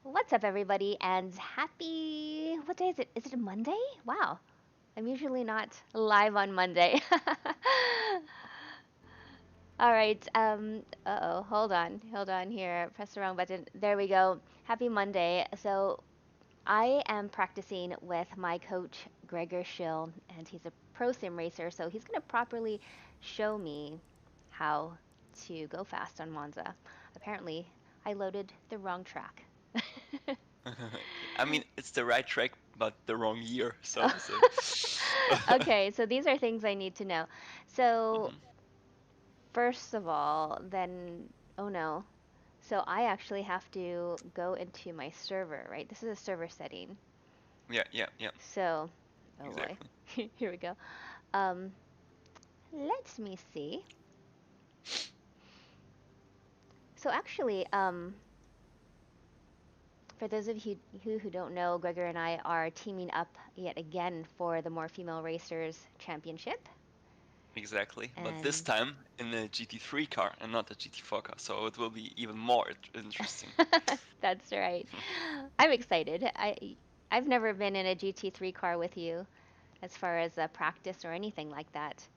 What's up, everybody, and happy. What day is it? Is it a Monday? Wow. I'm usually not live on Monday. All right. Uh-oh. Hold on here. Press the wrong button. There we go. Happy Monday. So, I am practicing with my coach, Gregor Schill, and he's a pro sim racer, so he's going to properly show me how to go fast on Monza. Apparently, I loaded the wrong track. I mean, it's the right track, but the wrong year, so to say. Okay, so these are things I need to know. So, Mhm. first of all, then, oh no. So, I actually have to go into my server, right? This is a server setting. Yeah, yeah, yeah, So, oh boy. exactly. Here we go. Um, let me see. So, actually, for those of you who don't know, Gregor and I are teaming up yet again for the More Female Racers Championship. Exactly. But this And time in a GT3 car and not a GT4 car, so it will be even more interesting. that's right. I'm excited. I've never been in a GT3 car with you as far as practice or anything like that.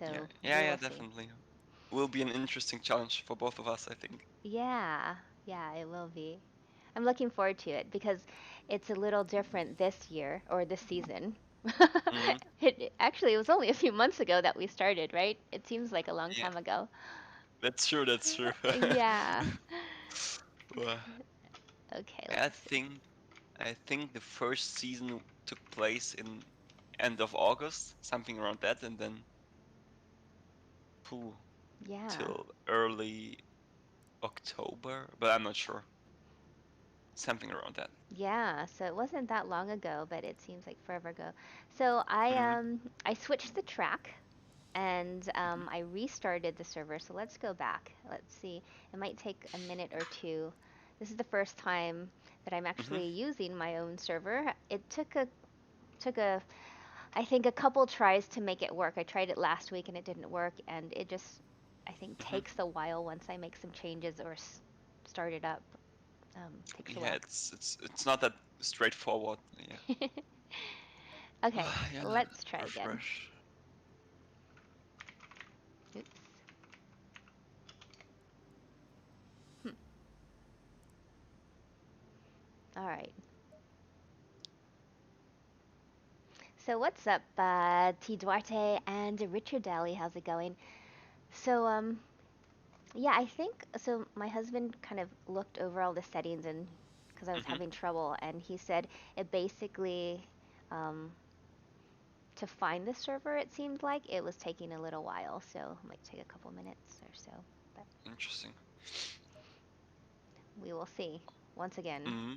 Yeah, So yeah, we yeah, will see. definitely. Will be an interesting challenge for both of us, I think. Yeah, yeah, it will be. I'm looking forward to it because it's a little different this year or this season. Hmm. Actually, it was only a few months ago that we started, right? It seems like a long Yeah, time ago. that's true, that's true. Yeah. Well, Okay, I let's see. think I think the first season took place in end of August, something around that, and then phew, Yeah. till early October, but I'm not sure. Something around that. Yeah, so it wasn't that long ago, but it seems like forever ago. So I Hmm. I switched the track and Hmm. I restarted the server. So let's go back. Let's see. It might take a minute or two. This is the first time that I'm Hmm. actually using my own server. It took a I think a couple tries to make it work. I tried it last week and it didn't work, and it just I think Hmm. takes a while once I make some changes or start it up. Takes a Yeah, while. it's not that straightforward. Yeah. Okay, Yeah. let's try again. Refresh. Oops. Hmm. All right. So what's up, T Duarte and Richard Daly? How's it going? So yeah, I think so. My husband kind of looked over all the settings and because I was Hmm. having trouble, and he said it basically um, to find the server. It seemed like it was taking a little while, so it might take a couple minutes or so, but Interesting. we will see. Once again. Hmm.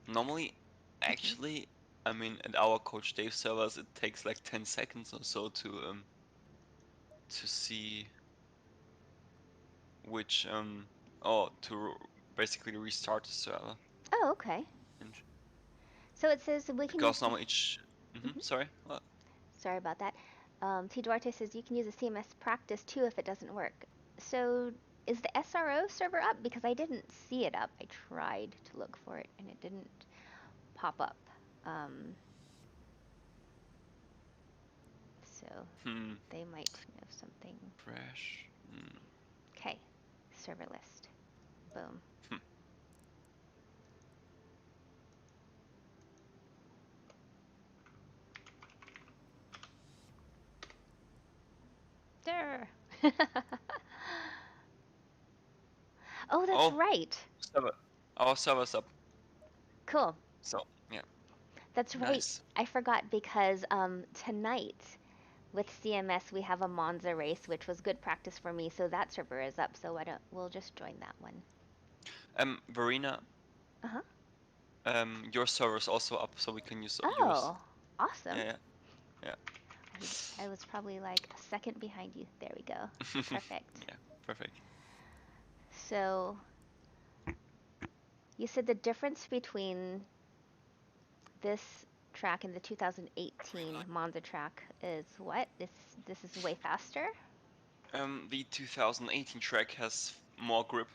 Normally, Hmm. actually, I mean, at our Coach Dave servers, it takes like 10 seconds or so to see which oh basically restart the server. Oh, okay. And So it says we can use. because normally each. Hmm. Mhm. Sorry. What? Sorry about that. T. Duarte says you can use a CMS practice too if it doesn't work. So is the SRO server up? Because I didn't see it up. I tried to look for it and it didn't pop up. Um, so Hmm. they might know something. Fresh. Hmm. Okay, server list. Boom. Hmm. There. Oh, that's Oh, right. server. Our server's up. Cool. So yeah, That's right. nice. I forgot because tonight with CMS we have a Monza race, which was good practice for me. So that server is up. So why don't we'll just join that one. Verena, Uh huh. your server's also up, so we can use yours. Oh, awesome. Yeah, yeah, I was probably like a second behind you. There we go. yeah. Perfect. Yeah, perfect. So you said the difference between this track and the 2018 Monza track is what? This is way faster. The 2018 track has more grip.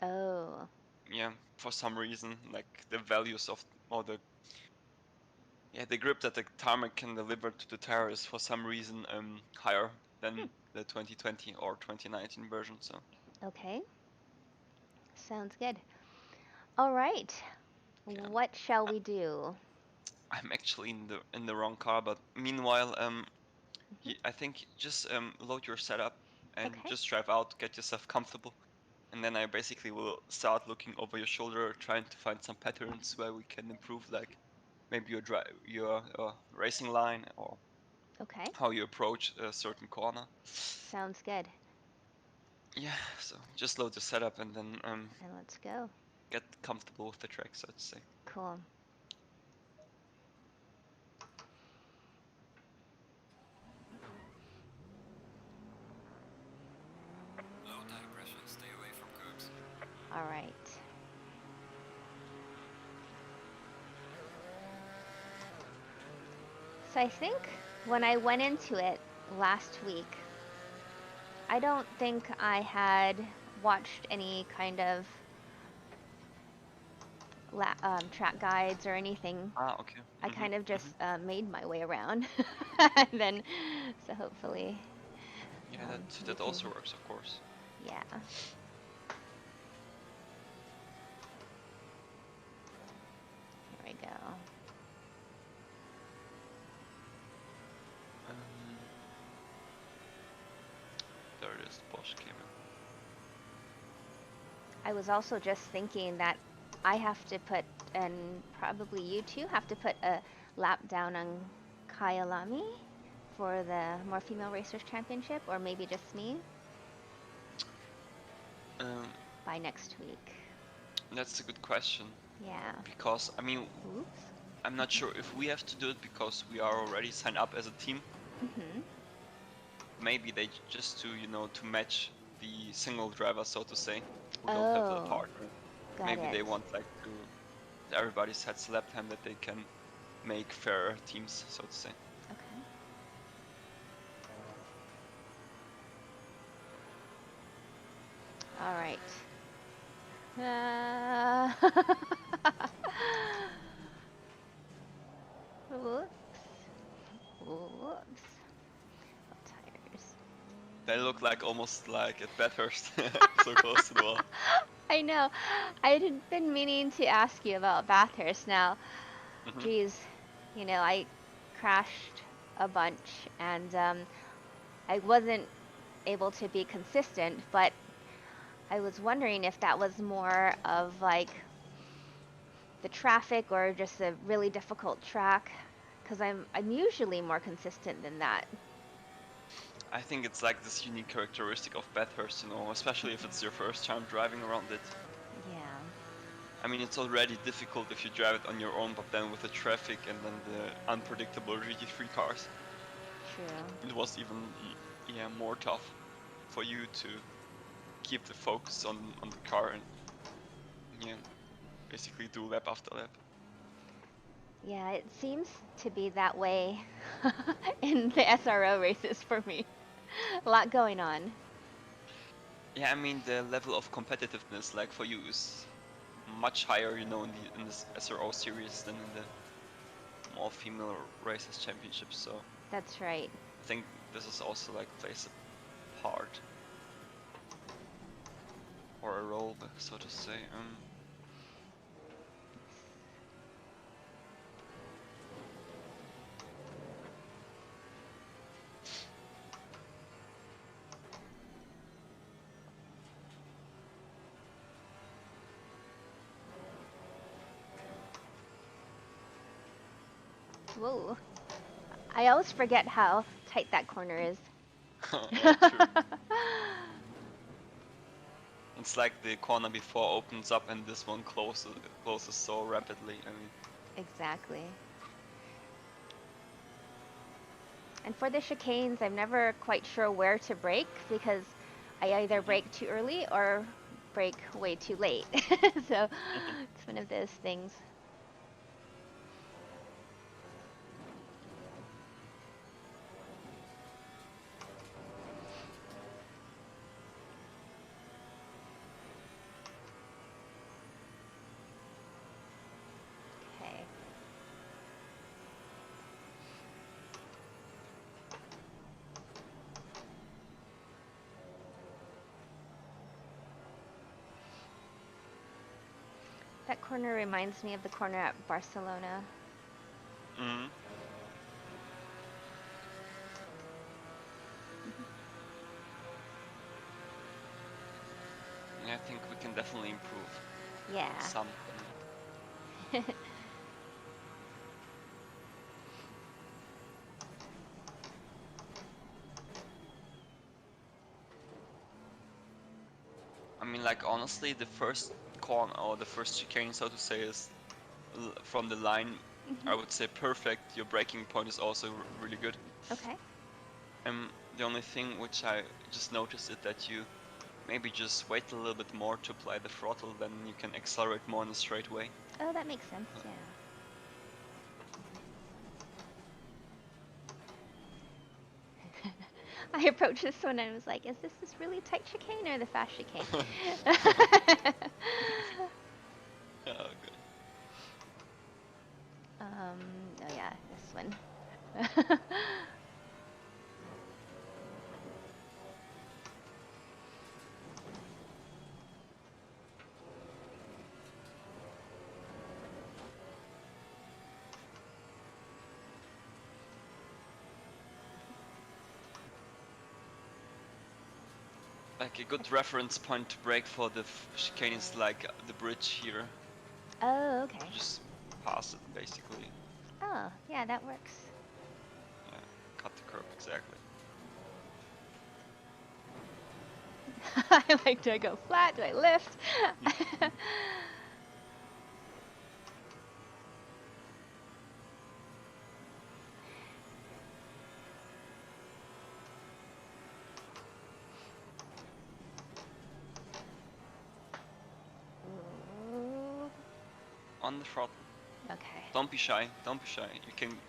Oh, Yeah, for some reason, like the values of or the grip that the tarmac can deliver to the tire is for some reason higher than the 2020 or 2019 version. So okay. Sounds good. All right. yeah, What shall we do? I'm actually in the wrong car, but meanwhile, Mhm. I think just load your setup and Okay. just drive out, get yourself comfortable, and then I basically will start looking over your shoulder, trying to find some patterns where we can improve, like maybe your racing line or Okay. how you approach a certain corner. Sounds good. Yeah, so just load the setup and then And let's go. get comfortable with the track, so to say. Cool. Low tire pressure, stay away from curbs. All right. So I think when I went into it last week, I don't think I had watched any kind of track guides or anything. Ah, okay. I Mhm, kind of just mhm. made my way around. And then, so hopefully, Yeah, you that can, also works, of course. yeah. Here we go. Um, there it is. Bosch came in. I was also just thinking that I have to put, and probably you too, have to put a lap down on Kyalami for the More Female Racers Championship, or maybe just me Um, by next week. that's a good question Yeah. because I mean Oops. I'm not sure if we have to do it because we are already signed up as a team. Mm-hmm. Maybe they just to to match the single driver, so to say, who don't have a Oh, partner. got Maybe it. they want like to everybody sets lap time that they can make fairer teams, so to say. Okay. All right. Whoops. Whoops. Tires. They look like almost like at Bathurst, so close to the wall. I know. I had been meaning to ask you about Bathurst now. Hmm. Geez, I crashed a bunch and I wasn't able to be consistent, but I was wondering if that was more of like the traffic or just a really difficult track because I'm usually more consistent than that. I think it's like this unique characteristic of Bathurst, especially if it's your first time driving around it. Yeah. I mean, it's already difficult if you drive it on your own, but then with the traffic and then the unpredictable GT3 cars, True. it was even yeah more tough for you to keep the focus on the car and yeah basically do lap after lap. Yeah, it seems to be that way in the SRO races for me. A lot going on. Yeah, I mean the level of competitiveness like for you is much higher, in this SRO series than in the all female races championships. So That's right. I think this is also like plays a part or a role, so to say. Whoa. I always forget how tight that corner is. Yeah, true. It's like the corner before opens up and this one closes so rapidly. I mean, Exactly. And for the chicanes, I'm never quite sure where to brake because I either mhm, brake too early or brake way too late. So mhm. it's one of those things. That corner reminds me of the corner at Barcelona. Mm. I think we can definitely improve Yeah. some. I mean, like, honestly, the first corner or the first chicane, so to say, is from the line, I would say perfect. Your braking point is also really good. Okay. The only thing which I just noticed is that you maybe just wait a little bit more to apply the throttle, then you can accelerate more in a straight way. Oh, that makes sense, yeah. I approached this one and I was like, is this really tight chicane or the fast chicane? Oh, good. Oh yeah, this one. Like a good reference point to brake for the chicane is like the bridge here. Oh, okay. Just pass it basically. Oh, yeah, that works. Yeah, cut the curb exactly. I like, do I go flat? Do I lift? On the throttle. Okay. Don't be shy. Don't be shy. You can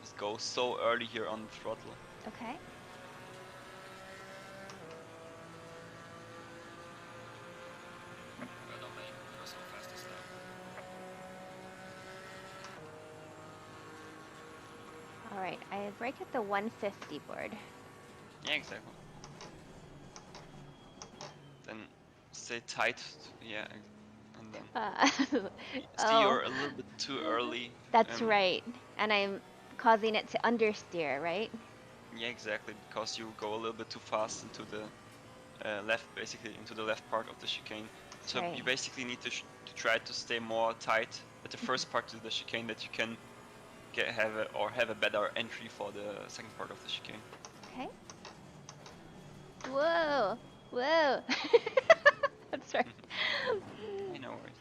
just go so early here on the throttle. Okay. All right, I brake at the 150 board. Yeah, exactly. Then stay tight. Yeah, and then see Oh, you're a little bit too early. that's right. And I'm causing it to understeer, right? Yeah, exactly, because you go a little bit too fast into the left, basically into the left part of the chicane. That's So right. you basically need to try to stay more tight at the first part of the chicane that you can have a better entry for the second part of the chicane. Okay. Whoa. Whoa. That's right. Hey, no worries.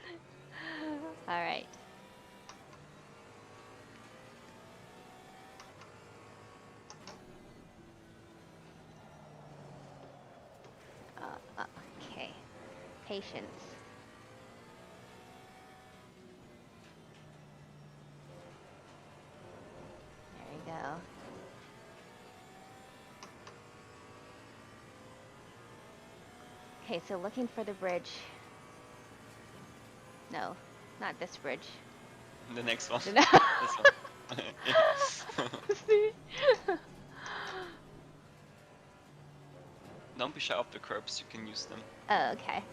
All right. Okay. Patience. There we go. Okay, so looking for the bridge. No, not this bridge. The next one. No. This one. See? Don't be shy of the curbs, you can use them. Oh, okay.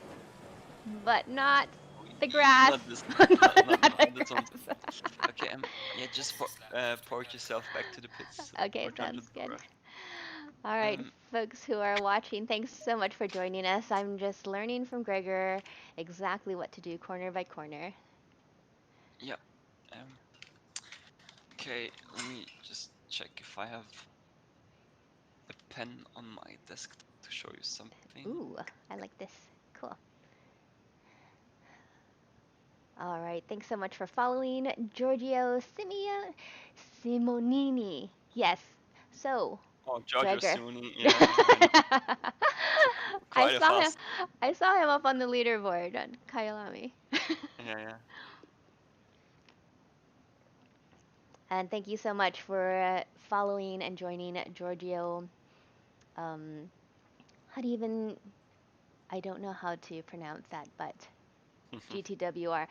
But not the grass. Not this one. not Not the this one. grass. Okay, yeah, just port yourself back to the pits. Okay, Return to sounds the good. garage. All right, folks who are watching, thanks so much for joining us. I'm just learning from Gregor exactly what to do corner by corner. Yeah. Okay, let me just check if I have a pen on my desk to show you something. Ooh, I like this. Cool. All right, thanks so much for following Giorgio Simonini. Yes. So, Oh, Giorgio Gregor. Simoni, yeah, I know. I Quite a saw him. fast. I saw him up on the leaderboard on Kyalami. Yeah. And thank you so much for following and joining Giorgio. Um, how do you even? I don't know how to pronounce that, but GTWR.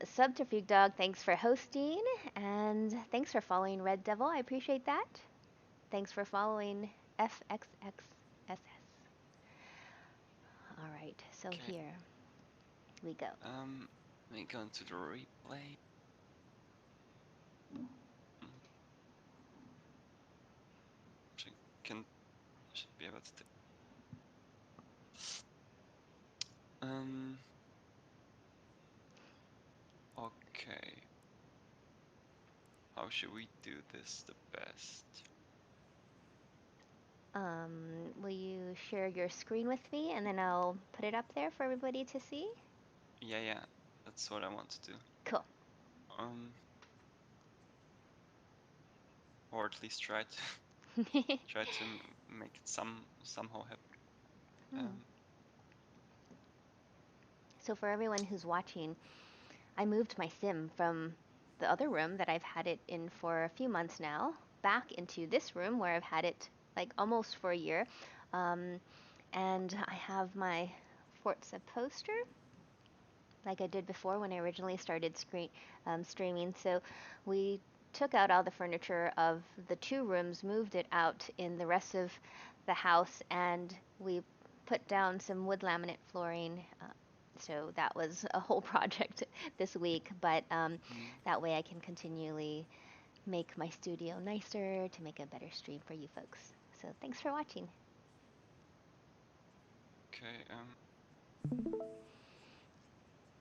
Subterfuge Dog, thanks for hosting, and thanks for following Red Devil. I appreciate that. Thanks for following FXXSS. All right, so Okay. here we go. Let me go into the replay. Should be able to. Okay. How should we do this the best? Will you share your screen with me and then I'll put it up there for everybody to see? Yeah, that's what I want to do. Cool. Or at least try to make it somehow happen. So for everyone who's watching, I moved my sim from the other room that I've had it in for a few months now back into this room where I've had it like almost for a year. And I have my Forza poster like I did before when I originally started streaming. So we took out all the furniture of the two rooms, moved it out in the rest of the house, and we put down some wood laminate flooring. So that was a whole project this week, but that way I can continually make my studio nicer to make a better stream for you folks. So thanks for watching. Okay.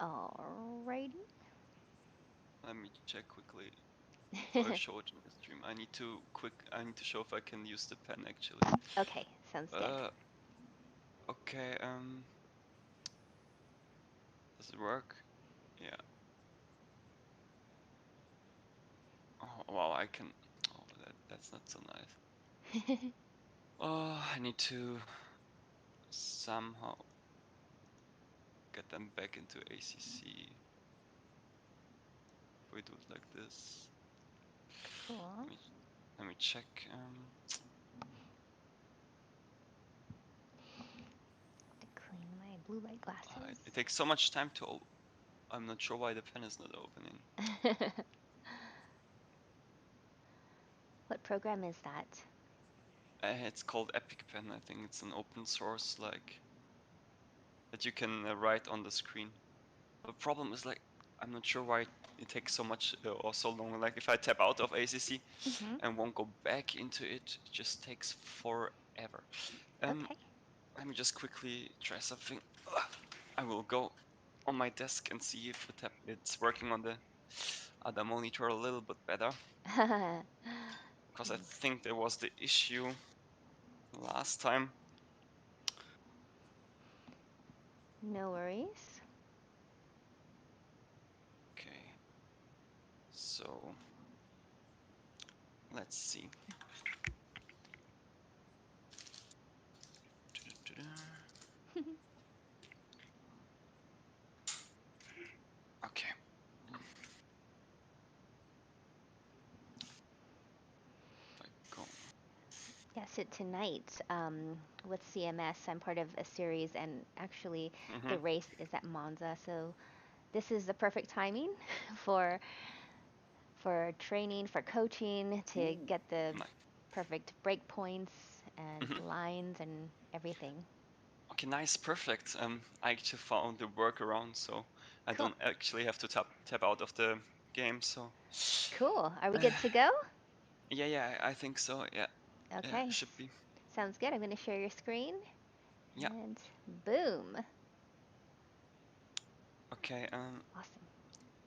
Alrighty. Let me check quickly. So I show it in the stream. I need to show if I can use the pen actually. Okay, sounds good. Okay. Does it work? Yeah. Oh wow, I can. Oh, that's not so nice. Oh, I need to somehow get them back into ACC. If we do it like this. Cool. Let me check. To clean my blue light glasses. It takes so much time to. I'm not sure why the pen is not opening. What program is that? It's called Epic Pen. I think it's an open source like that you can write on the screen. The problem is like I'm not sure why it takes so much or so long. Like if I tap out of ACC and won't go back into it, it just takes forever. Okay. Let me just quickly try something. I will go on my desk and see if it's working on the other monitor a little bit better. Because I think there was the issue last time. No worries. Okay. So let's see. Okay. Go. Yeah, so tonight with CMS, I'm part of a series, and actually the race is at Monza. So this is the perfect timing for training, for coaching, to get the perfect break points and lines and everything. Okay, nice, perfect. I actually found the workaround, so I Cool. don't actually have to tap out of the game. So Cool. Are we good to go? yeah, I think so. Yeah, Okay. should be. Sounds good. I'm going to share your screen. Yeah. And boom. Okay. Awesome.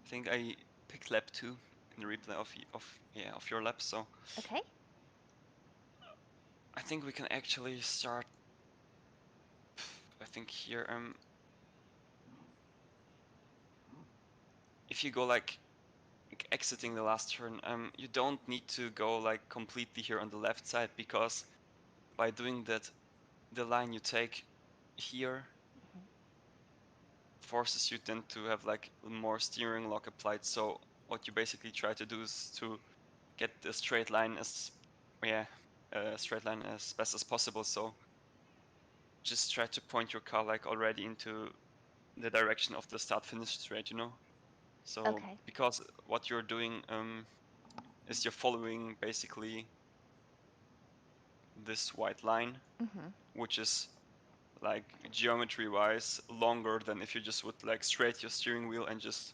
I think I picked lap 2 in the replay of your lap. So Okay. I think we can actually start. I think here. If you go like exiting the last turn, you don't need to go like completely here on the left side, because by doing that, the line you take here forces you then to have like more steering lock applied. So what you basically try to do is to get the straight line as best as possible. So just try to point your car like already into the direction of the start finish straight, So Okay. because what you're doing is you're following basically this white line, which is like geometry wise longer than if you just would like straight your steering wheel and just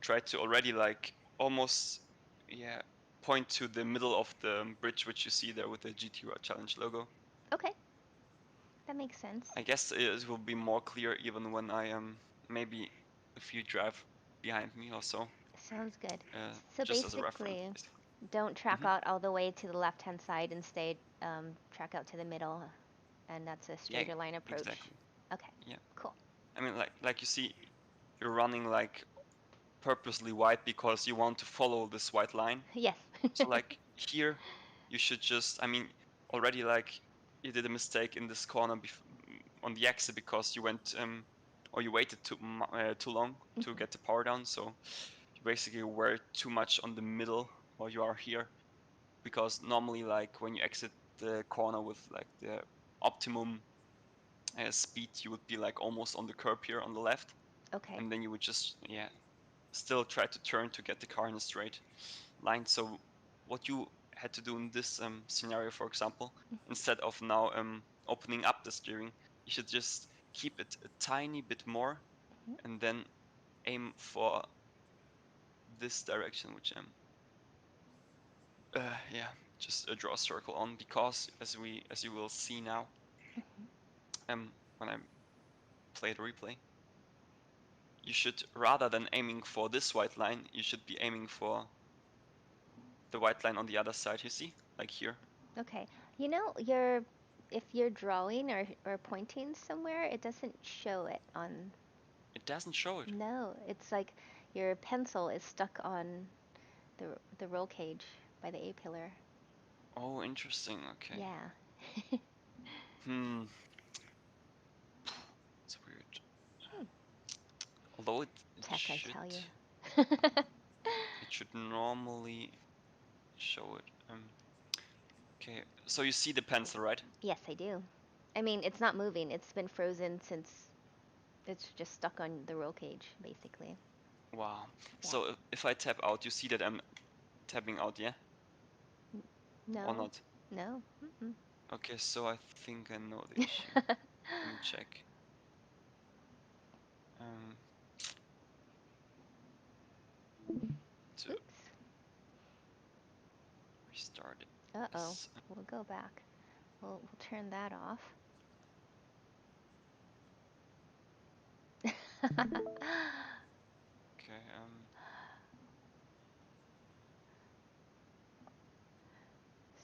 try to already like almost, yeah, point to the middle of the bridge which you see there with the GT Road Challenge logo. Okay, that makes sense. I guess it will be more clear even when I maybe if you drive behind me or so, Sounds good. So just as a reference. basically, don't track Hmm. out all the way to the left-hand side. Instead, track out to the middle, and that's a Yeah, straighter line approach. exactly. Okay, Yeah, cool. I mean like you see, you're running like purposely wide because you want to follow this white line. Yes. So like here, you should just, I mean, already like you did a mistake in this corner on the exit because you went or you waited too long to Mhm. get the power down. So you basically were too much on the middle, or you are here because normally like when you exit the corner with like the optimum speed, you would be like almost on the curb here on the left, Okay. and then you would just, yeah, still try to turn to get the car in a straight line. So what you had to do in this scenario, for example, Mhm. instead of now opening up the steering, you should just keep it a tiny bit more Mhm. and then aim for this direction, which yeah, just draw a circle on, because as you will see now, Mhm. when I play the replay, you should, rather than aiming for this white line, you should be aiming for the white line on the other side. You see, like here. Okay. You know, you're if you're drawing or pointing somewhere, it doesn't show it on. It doesn't show it. No, it's like your pencil is stuck on the roll cage by the A pillar. Oh, interesting. Okay. Yeah. Hmm. It's weird. Hmm. Although it Tech, I should tell you. it should normally show it. Okay. So you see the pencil, right? Yes, I do. I mean, it's not moving. It's been frozen since it's just stuck on the roll cage, basically. Wow. Yeah. So if I tap out, you see that I'm tapping out, yeah? Or No. not? No. Mm-mm. Okay, so I think I know the issue. Let me check. Um, to Oops. restart it. Uh-oh. Yes. We'll go back. We'll turn that off. Okay.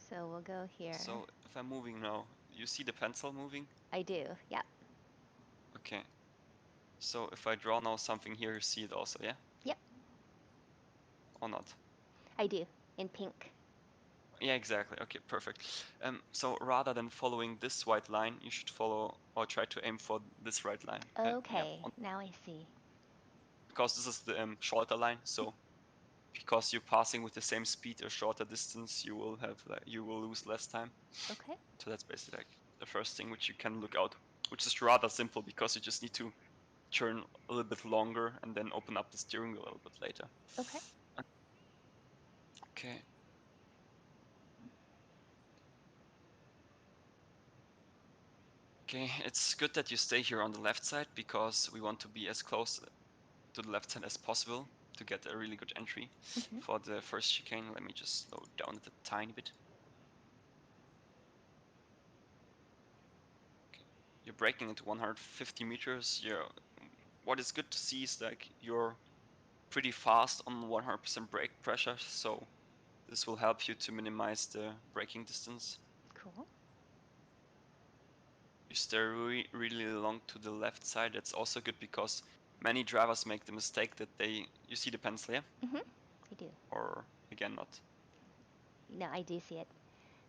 So we'll go here. So if I'm moving now, you see the pencil moving? I do. Yep. Okay. So if I draw now something here, you see it also, yeah? Yep. Or not? I do. In pink. Yeah, exactly. Okay, perfect. So rather than following this white line, you should follow or try to aim for this right line. Yeah, Okay. Now I see. because this is the shorter line. So because you're passing with the same speed a shorter distance, you will have you will lose less time. Okay. So that's basically like the first thing which you can look out, which is rather simple because you just need to turn a little bit longer and then open up the steering wheel a little bit later. Okay. Okay. Okay, it's good that you stay here on the left side because we want to be as close to the left side as possible to get a really good entry Mhm. for the first chicane. Let me just slow down it a tiny bit. Okay. You're braking into 150 meters. What is good to see is like you're pretty fast on 100% brake pressure, so this will help you to minimize the braking distance. Cool. You stay really long to the left side. That's also good because many drivers make the mistake that you see the pencil, yeah? Mhm. I do. Or again, not. No, I do see it.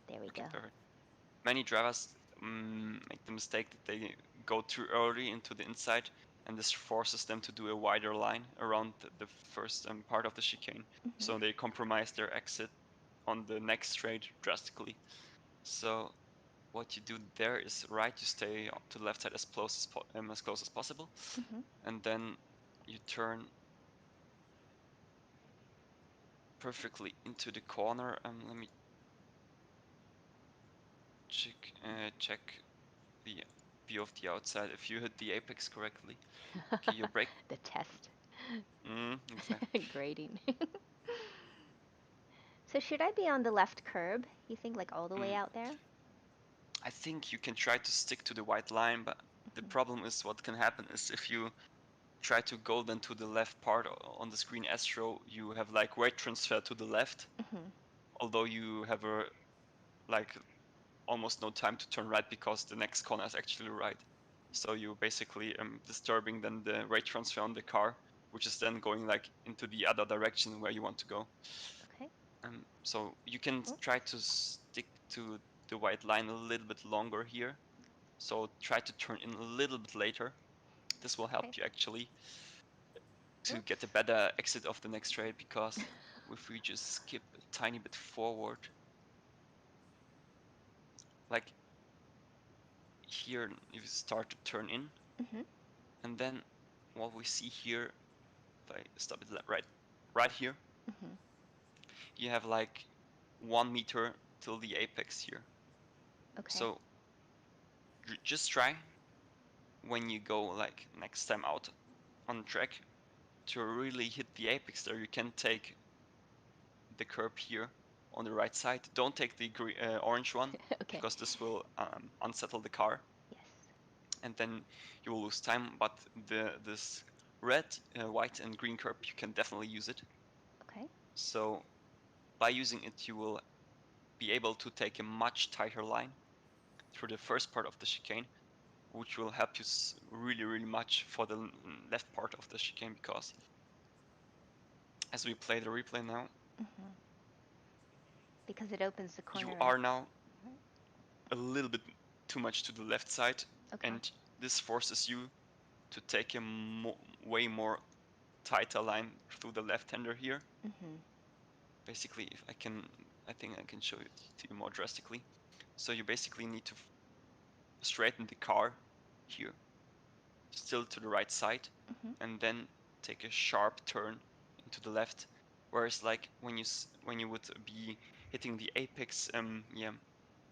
There we Okay, go. perfect. Many drivers make the mistake that they go too early into the inside, and this forces them to do a wider line around the first part of the chicane. Mhm. So they compromise their exit on the next straight drastically. So what you do there is, right, you stay to the left side as close as possible, Mhm. and then you turn perfectly into the corner. Let me check the view of the outside if you hit the apex correctly. Okay, your brake. The test. Exactly. Grading. So should I be on the left curb? You think like all the way Mm, out there? I think you can try to stick to the white line, but the Mhm. problem is what can happen is if you try to go then to the left part on the screen Astro, you have like weight transfer to the left, Mhm. although you have a like almost no time to turn right because the next corner is actually right. So you basically disturbing then the weight transfer on the car, which is then going like into the other direction where you want to go. Okay. So you can try Oops. to stick to the white line a little bit longer here. So try to turn in a little bit later. This will help Okay. you actually to Oops. get a better exit of the next straight, because if we just skip a tiny bit forward, like here you start to turn in, Mhm. and then what we see here, if I stop it right here, Mhm. you have like 1 meter till the apex here. Okay. So just try when you go like next time out on track to really hit the apex there. You can take the curb here on the right side. Don't take the orange one, Okay. because this will unsettle the car, Yes. and then you will lose time. But this red, white, and green curb, you can definitely use it. Okay. So by using it, you will be able to take a much tighter line through the first part of the chicane, which will help you really, really much for the left part of the chicane, because as we play the replay now, Mhm. Because it opens the you corner up. are now Right. a little bit too much to the left side, Okay. and this forces you to take a way more tighter line through the left-hander here. Mhm. Basically, if I think I can show it to you more drastically. So you basically need to straighten the car here, still to the right side, Mhm. and then take a sharp turn into the left. Whereas like when you would be hitting the apex, yeah,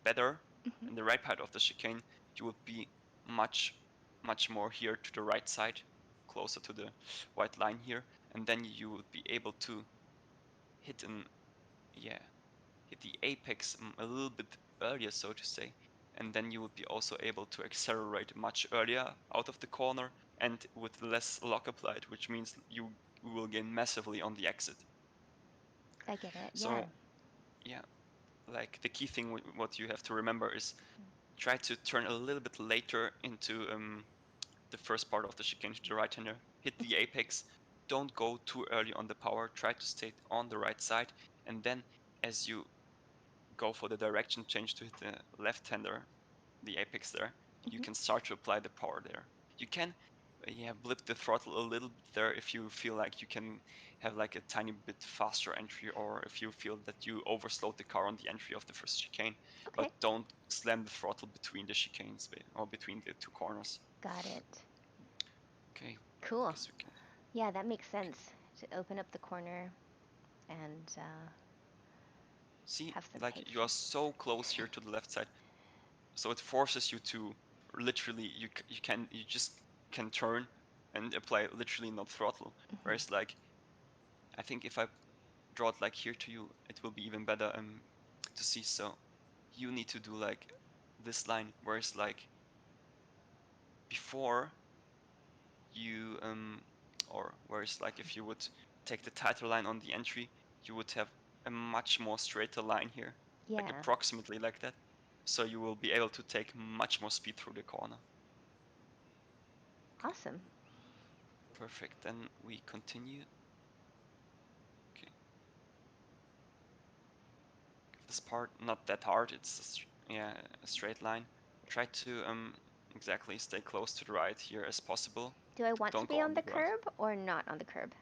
better Mhm. in the right part of the chicane, you would be much much more here to the right side, closer to the white line here, and then you would be able to hit an yeah hit the apex a little bit earlier, so to say, and then you would be also able to accelerate much earlier out of the corner and with less lock applied, which means you will gain massively on the exit. I get it. Yeah. So yeah, like the key thing what you have to remember is try to turn a little bit later into the first part of the chicane to the right hander, hit the apex, don't go too early on the power, try to stay on the right side, and then as you go for the direction change to hit the left hander, the apex there, you Mhm. can start to apply the power there. You can yeah, blip the throttle a little bit there if you feel like you can have like a tiny bit faster entry, or if you feel that you overslowed the car on the entry of the first chicane, but Okay. don't slam the throttle between the chicanes or between the two corners. Got it. Okay, I Cool. guess we can Yeah, that makes sense to open up the corner and see have some like you are patience. so close here to the left side, so it forces you to literally you just can turn and apply literally no throttle. Mhm. Whereas like I think if I draw it like here to you, it will be even better to see. So you need to do like this line, whereas like before you or whereas like if you would take the tighter line on the entry, you would have a much more straighter line here, like Yeah. approximately like that. So you will be able to take much more speed through the corner. Okay, Awesome. perfect. Then we continue. Okay, this part not that hard. It's yeah, a straight line. Try to exactly stay close to the right here as possible. Do I want to Don't be go on on the the grass. curb or not on the curb?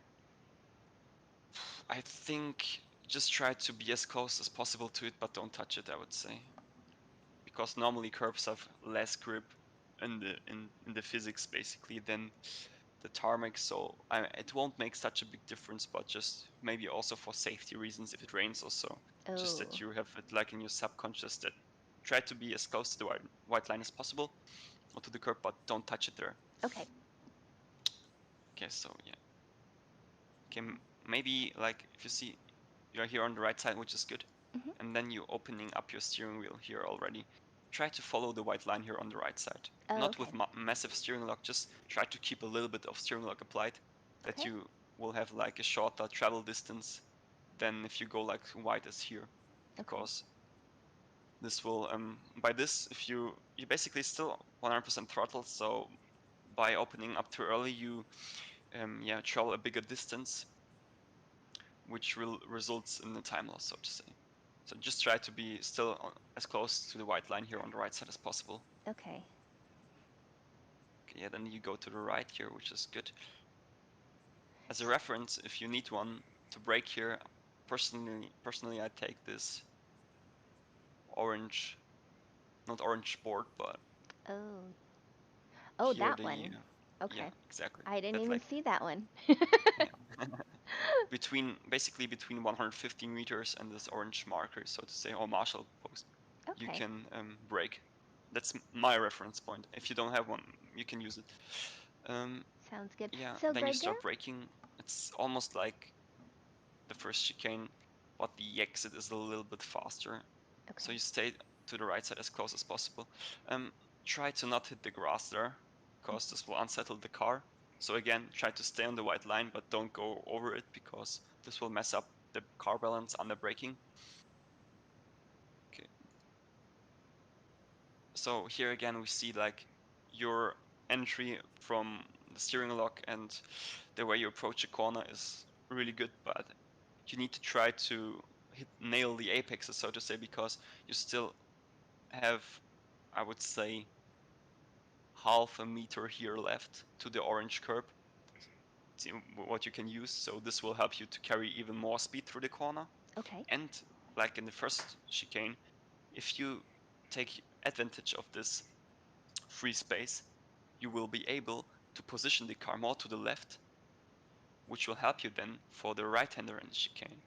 I think just try to be as close as possible to it, but don't touch it, I would say, because normally curbs have less grip in the physics basically than the tarmac, so it won't make such a big difference. But just maybe also for safety reasons, if it rains also, just that Oh. you have it like in your subconscious that try to be as close to the white line as possible. or to the curb, but don't touch it there. Okay. Okay, so yeah. Okay, maybe like if you see you're here on the right side, which is good, Mhm. and then you're opening up your steering wheel here already. Try to follow the white line here on the right side. Oh, Not okay. with massive steering lock, just try to keep a little bit of steering lock applied, that Okay. you will have like a shorter travel distance than if you go like wide as here, Okay. because this will by this, if you basically still 100% throttle, so by opening up too early you yeah, travel a bigger distance, which will results in the time loss, so to say. So just try to be still as close to the white line here on the right side as possible. Okay. Okay, yeah, then you go to the right here, which is good. As a reference, if you need one to brake here, personally I take this orange, not orange board, but Oh. Oh, here that the one. yeah, Okay. exactly. I didn't That even like see that one. yeah. Basically between 115 meters and this orange marker, so to say, or marshal post, you Okay. can brake. That's my reference point. If you don't have one, you can use it. Um, Sounds good. yeah, So, then you Gregor? start braking. It's almost like the first chicane, but the exit is a little bit faster. So Okay. you stay to the right side as close as possible. Um, Try to not hit the grass there, because this will unsettle the car. So again, try to stay on the white line, but don't go over it, because this will mess up the car balance under braking. Okay. So here again, we see like your entry from the steering lock and the way you approach a corner is really good, but you need to try to nail the apexes, so to say, because you still have, I would say, half a meter here left to the orange curb, what you can use. So this will help you to carry even more speed through the corner. Okay. And like in the first chicane, if you take advantage of this free space, you will be able to position the car more to the left, which will help you then for the right-hander in the chicane.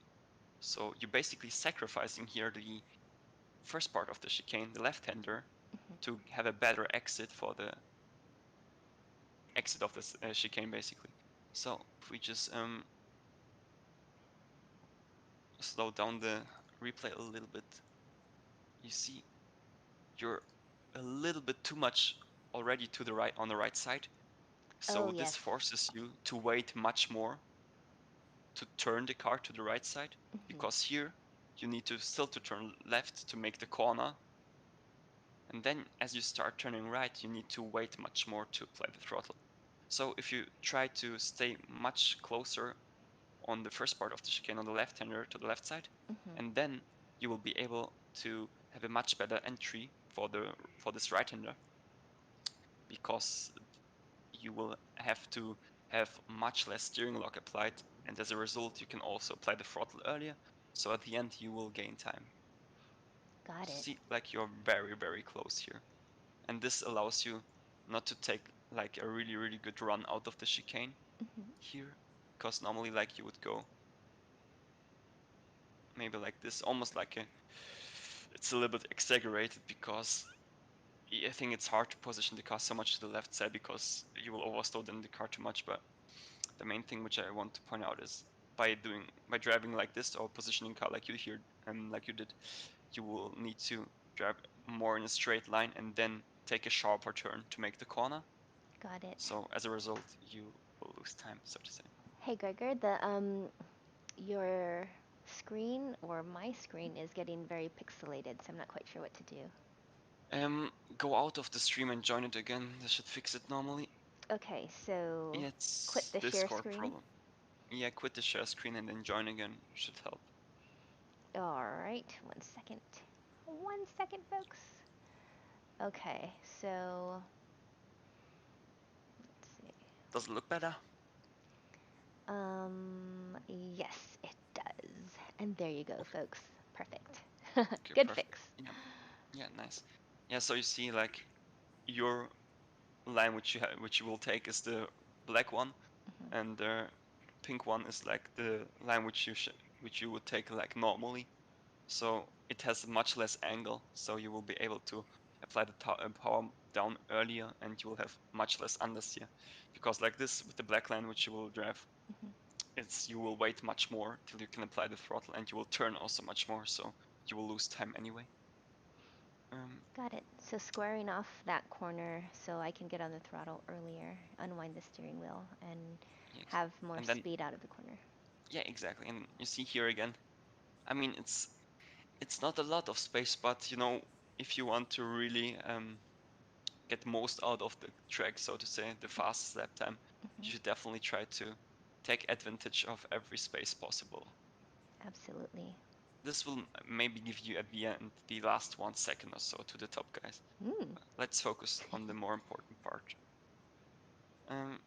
So you're basically sacrificing here the first part of the chicane, the left-hander, Mhm. to have a better exit for the exit of this chicane, basically. So if we just slow down the replay a little bit, you see you're a little bit too much already to the right on the right side. Oh, So yes. this forces you to wait much more to turn the car to the right side, Mhm. because here you need to still to turn left to make the corner, and then as you start turning right you need to wait much more to apply the throttle. So if you try to stay much closer on the first part of the chicane on the left hander to the left side, Mhm. and then you will be able to have a much better entry for this right hander, because you will have to have much less steering lock applied, and as a result you can also apply the throttle earlier, so at the end you will gain time. Got So it. see, like you're very close here, and this allows you not to take like a really good run out of the chicane Mhm. here, because normally like you would go maybe like this, almost like a, it's a little bit exaggerated, because I think it's hard to position the car so much to the left side, because you will overslow then the car too much. But the main thing which I want to point out is by driving like this or positioning car like you here like you did, you will need to drive more in a straight line and then take a sharper turn to make the corner. Got it. So as a result, you will lose time, so to say. Hey, Gregor, your screen or my screen is getting very pixelated, so I'm not quite sure what to do. Go out of the stream and join it again. This should fix it normally. Okay, so Yeah, quit it's the share Discord screen. problem. Yeah, quit the share screen and then join again. Should help. All right, 1 second. 1 second, folks. Okay, so let's see. Does it look better? Yes, it does. And there you go, Okay, folks. Perfect. okay, Good perfect. fix. Yeah, yeah, nice. Yeah, so you see, like your line which you will take is the black one, Mhm. and the pink one is like the line which you would take like normally. So it has much less angle, so you will be able to apply the power down earlier, and you will have much less understeer. Because like this with the black line, which you will drive, Hmm. it's you will wait much more till you can apply the throttle, and you will turn also much more, so you will lose time anyway. Got it. So squaring off that corner so I can get on the throttle earlier, unwind the steering wheel, and Yeah, have more and then speed out of the corner. yeah, exactly. And you see here again. I mean, it's not a lot of space, but you know, if you want to really get most out of the track, so to say, the fastest lap time, Hmm. you should definitely try to take advantage of every space possible. Absolutely. This will maybe give you at the end the last 1 second or so to the top guys. Mm. Let's focus on the more important part. Um,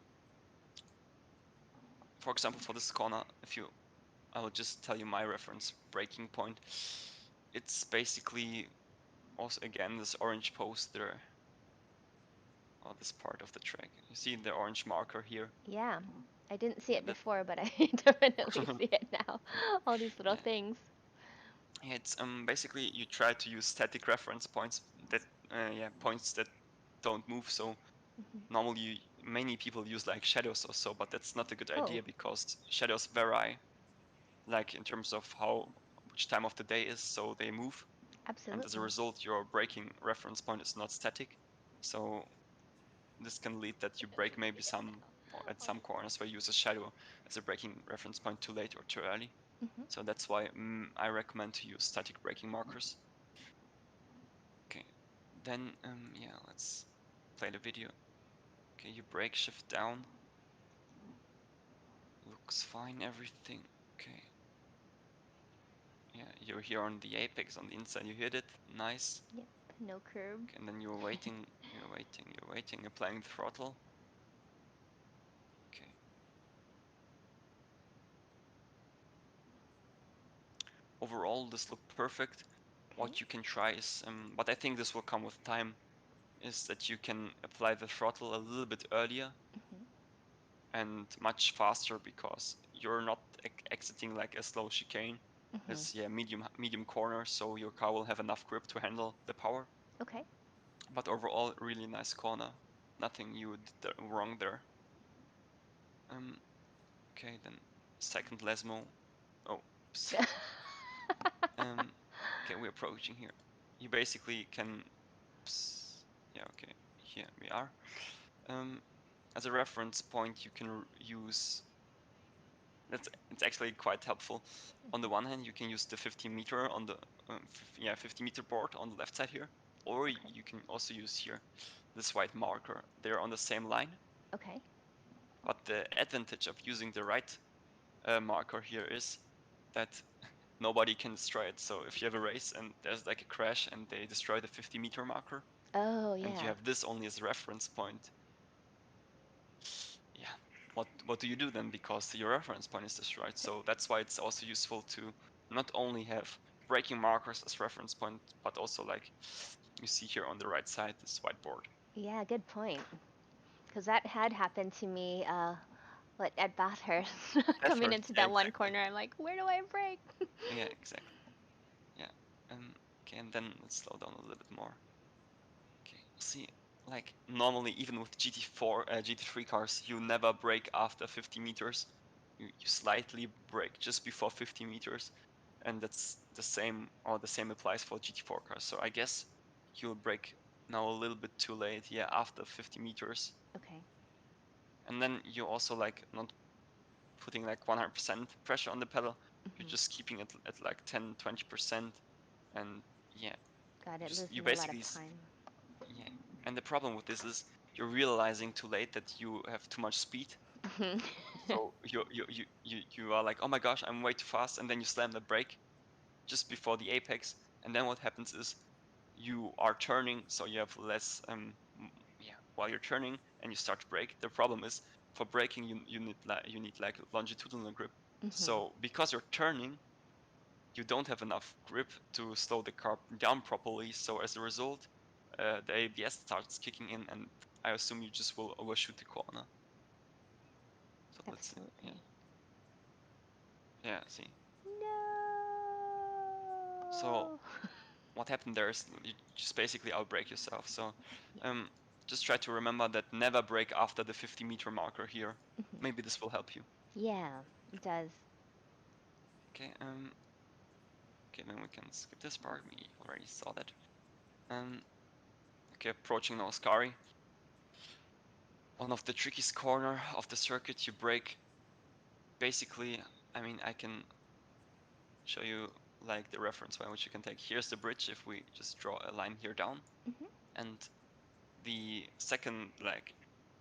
for example, for this corner, I will just tell you my reference braking point. It's basically also again this orange post there, or this part of the track. You see the orange marker here. Yeah. I didn't see Yeah, it before, but I definitely that see it now. All these little yeah, things. it's basically you try to use static reference points that points that don't move. So Hmm. normally many people use like shadows or so, but that's not a good Oh, idea because shadows vary like in terms of which time of the day is, so they move, and as a absolutely. result your braking reference point is not static. So this can lead that you brake maybe some or at some corners where you use a shadow as a braking reference point too late or too early. Hmm. So that's why I recommend to use static braking markers. Okay, then yeah, let's play the video. Okay, you brake, shift down. Looks fine, everything. Okay, yeah, you're here on the apex on the inside. You hit it, nice. Yep. No curb. Okay, and then you're waiting, you're waiting, applying the throttle. Okay, overall this looked perfect. Okay. What you can try is, but I think this will come with time, is that you can apply the throttle a little bit earlier Hmm. and much faster because you're not exiting like a slow chicane. Hmm. It's yeah medium corner, so your car will have enough grip to handle the power. Okay. But overall, really nice corner. Nothing you did wrong there. Um, okay, then second Lesmo. Oh, oops. Um, okay, we're approaching here. You basically can. Oops. Yeah, okay. Here we are. Um, as a reference point, you can use. It's actually quite helpful. On the one hand, you can use the 50-meter on the 50-meter board on the left side here, or Okay. you can also use here this white marker. They're on the same line, Okay. but the advantage of using the right marker here is that nobody can destroy it. So if you have a race and there's like a crash and they destroy the 50-meter marker, Oh, and you yeah. have this only as a reference point, yeah, what do you do then? Because your reference point is destroyed. So that's why it's also useful to not only have braking markers as reference point, but also like you see here on the right side, this whiteboard. Yeah, good point. Because that had happened to me, at Bathurst, That's coming right. into Yeah, that one exactly. corner. I'm like, where do I brake? Yeah, exactly. Yeah. Okay, and then let's slow down a little bit more. Okay, see, like normally even with GT4, GT3 cars, you never brake after 50 meters. You slightly brake just before 50 meters, and that's the same, or the same applies for GT4 cars. So I guess you'll brake now a little bit too late, yeah, after 50 meters. Okay. And then you're also like not putting like 100% pressure on the pedal. You're Hmm. just keeping it at like 10, 20%, and yeah, Got it. you Losing a lot of basically time. yeah, and the problem with this is you're realizing too late that you have too much speed. Hmm. So you are like, oh my gosh, I'm way too fast, and then you slam the brake just before the apex, and then what happens is you are turning, so you have less while you're turning and you start to brake. The problem is for braking you need like longitudinal grip. Hmm. So because you're turning, you don't have enough grip to slow the car down properly. So as a result, the ABS starts kicking in, and I assume you just will overshoot the corner. So let's see. Yeah, Absolutely. yeah. See. So No. what happened there is you just basically outbrake yourself. So just try to remember that never brake after the 50-meter marker here. Mhm. Maybe this will help you. Yeah, it does. Okay, okay, then we can skip this part. We already saw that. Okay, approaching now Scari. One of the trickiest corner of the circuit, you brake. Basically, I mean, I can show you like the reference line which you can take. Here's the bridge if we just draw a line here down, Mhm. and the second like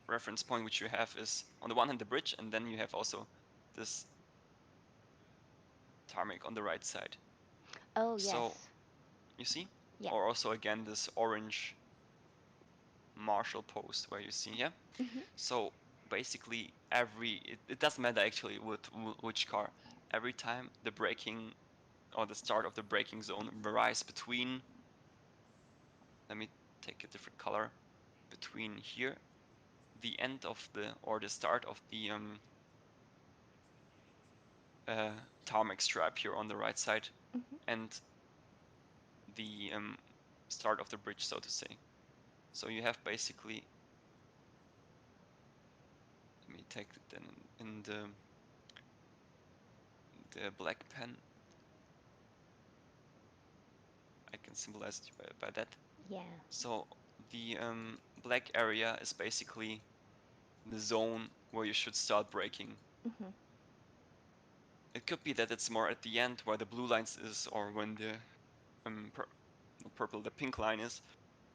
reference point which you have is on the one hand the bridge, and then you have also this tarmac on the right side. Oh, So yes. you see, Yeah. or also again this orange marshal post where you see, yeah. Mhm. So basically it doesn't matter actually with which car. Every time the braking or the start of the braking zone varies between, let me take a different color, between here, the end of the or the start of the tarmac stripe here on the right side, Mhm. and the start of the bridge, so to say. So you have basically, let me take it then in the black pen. I can symbolize it by that. Yeah. So the black area is basically the zone where you should start braking. Mhm. It could be that it's more at the end where the blue lines is, or when the not purple, the pink line is.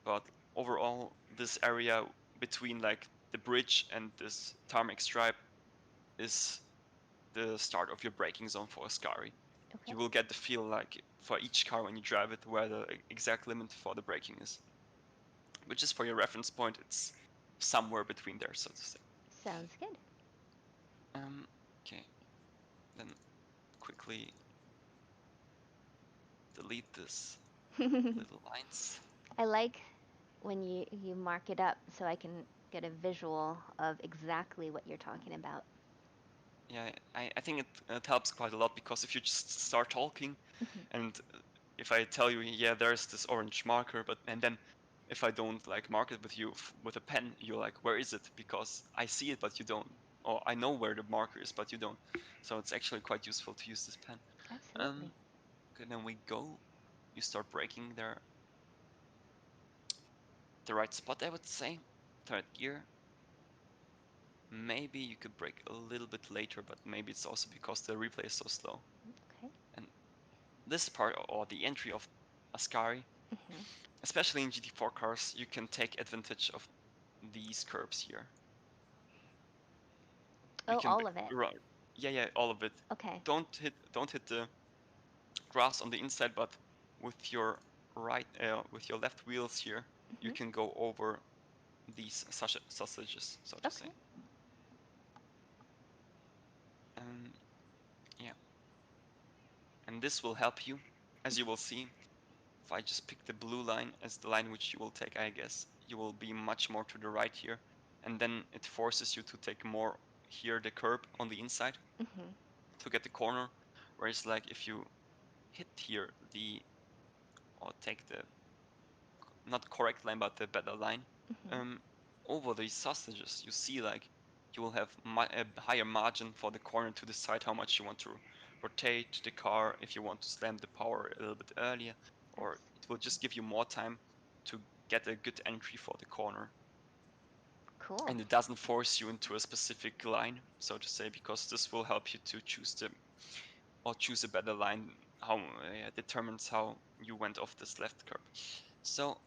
But overall, this area between like the bridge and this tarmac stripe is the start of your braking zone for a Scari. Okay. You will get the feel like for each car when you drive it where the exact limit for the braking is, which is for your reference point. It's somewhere between there, so to say. Sounds good. Okay, then quickly delete this little lines. I like when you mark it up so I can get a visual of exactly what you're talking about. Yeah, I think it helps quite a lot, because if you just start talking Mhm. and if I tell you, yeah, there's this orange marker, but and then if I don't like mark it with you with a pen, you're like, where is it? Because I see it, but you don't, or I know where the marker is, but you don't. So it's actually quite useful to use this pen. Absolutely. Okay, then we go. You start braking there, the right spot, I would say. Third gear. Maybe you could brake a little bit later, but maybe it's also because the replay is so slow. Okay. And this part, or the entry of Ascari, Mhm. especially in GT4 cars, you can take advantage of these curbs here. You Oh, can all of it. run, yeah, all of it. Okay. Don't hit the grass on the inside, but with your with your left wheels here, you Mhm. can go over these sausages, so to say. Okay. Um, yeah, and this will help you, as you will see. If I just pick the blue line as the line which you will take, I guess you will be much more to the right here, and then it forces you to take more here the curb on the inside Mhm. to get the corner. Whereas like if you hit here the or take the not correct line but the better line Mhm. um, over these sausages, you see like you will have a higher margin for the corner to decide how much you want to rotate the car, if you want to slam the power a little bit earlier, or it will just give you more time to get a good entry for the corner. Cool. And it doesn't force you into a specific line, so to say, because this will help you to choose a better line. How determines how you went off this left curb. So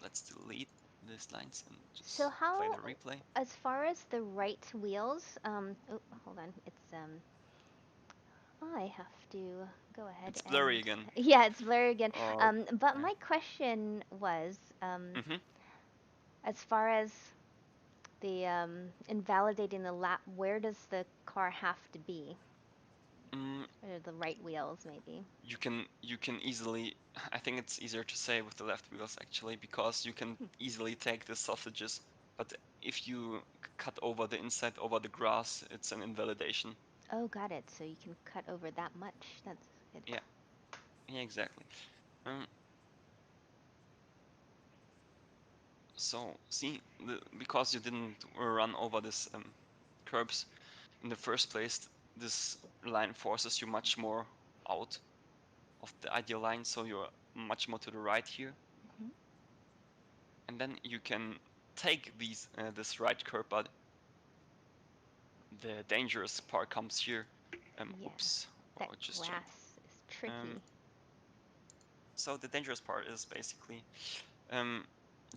let's delete these lines and So just play the how, replay. as far as the right wheels, oh, hold on, it's I have to go ahead It's blurry and again. yeah, it's blurry again. Or But yeah. my question was, Mm-hmm. as far as the invalidating the lap, where does the car have to be? Mm, Or the right wheels, maybe. you can easily. I think it's easier to say with the left wheels actually, because you can Hmm. easily take the sausages. But if you cut over the inside over the grass, it's an invalidation. Oh, got it. So you can cut over that much. That's good. Yeah, yeah, exactly. Um, So see, because you didn't run over this curbs in the first place, this line forces you much more out of the ideal line, so you're much more to the right here. Mhm. And then you can take this right curb, but the dangerous part comes here. Yeah, Oops, that I just jumped. grass is Um, tricky. so the dangerous part is basically um,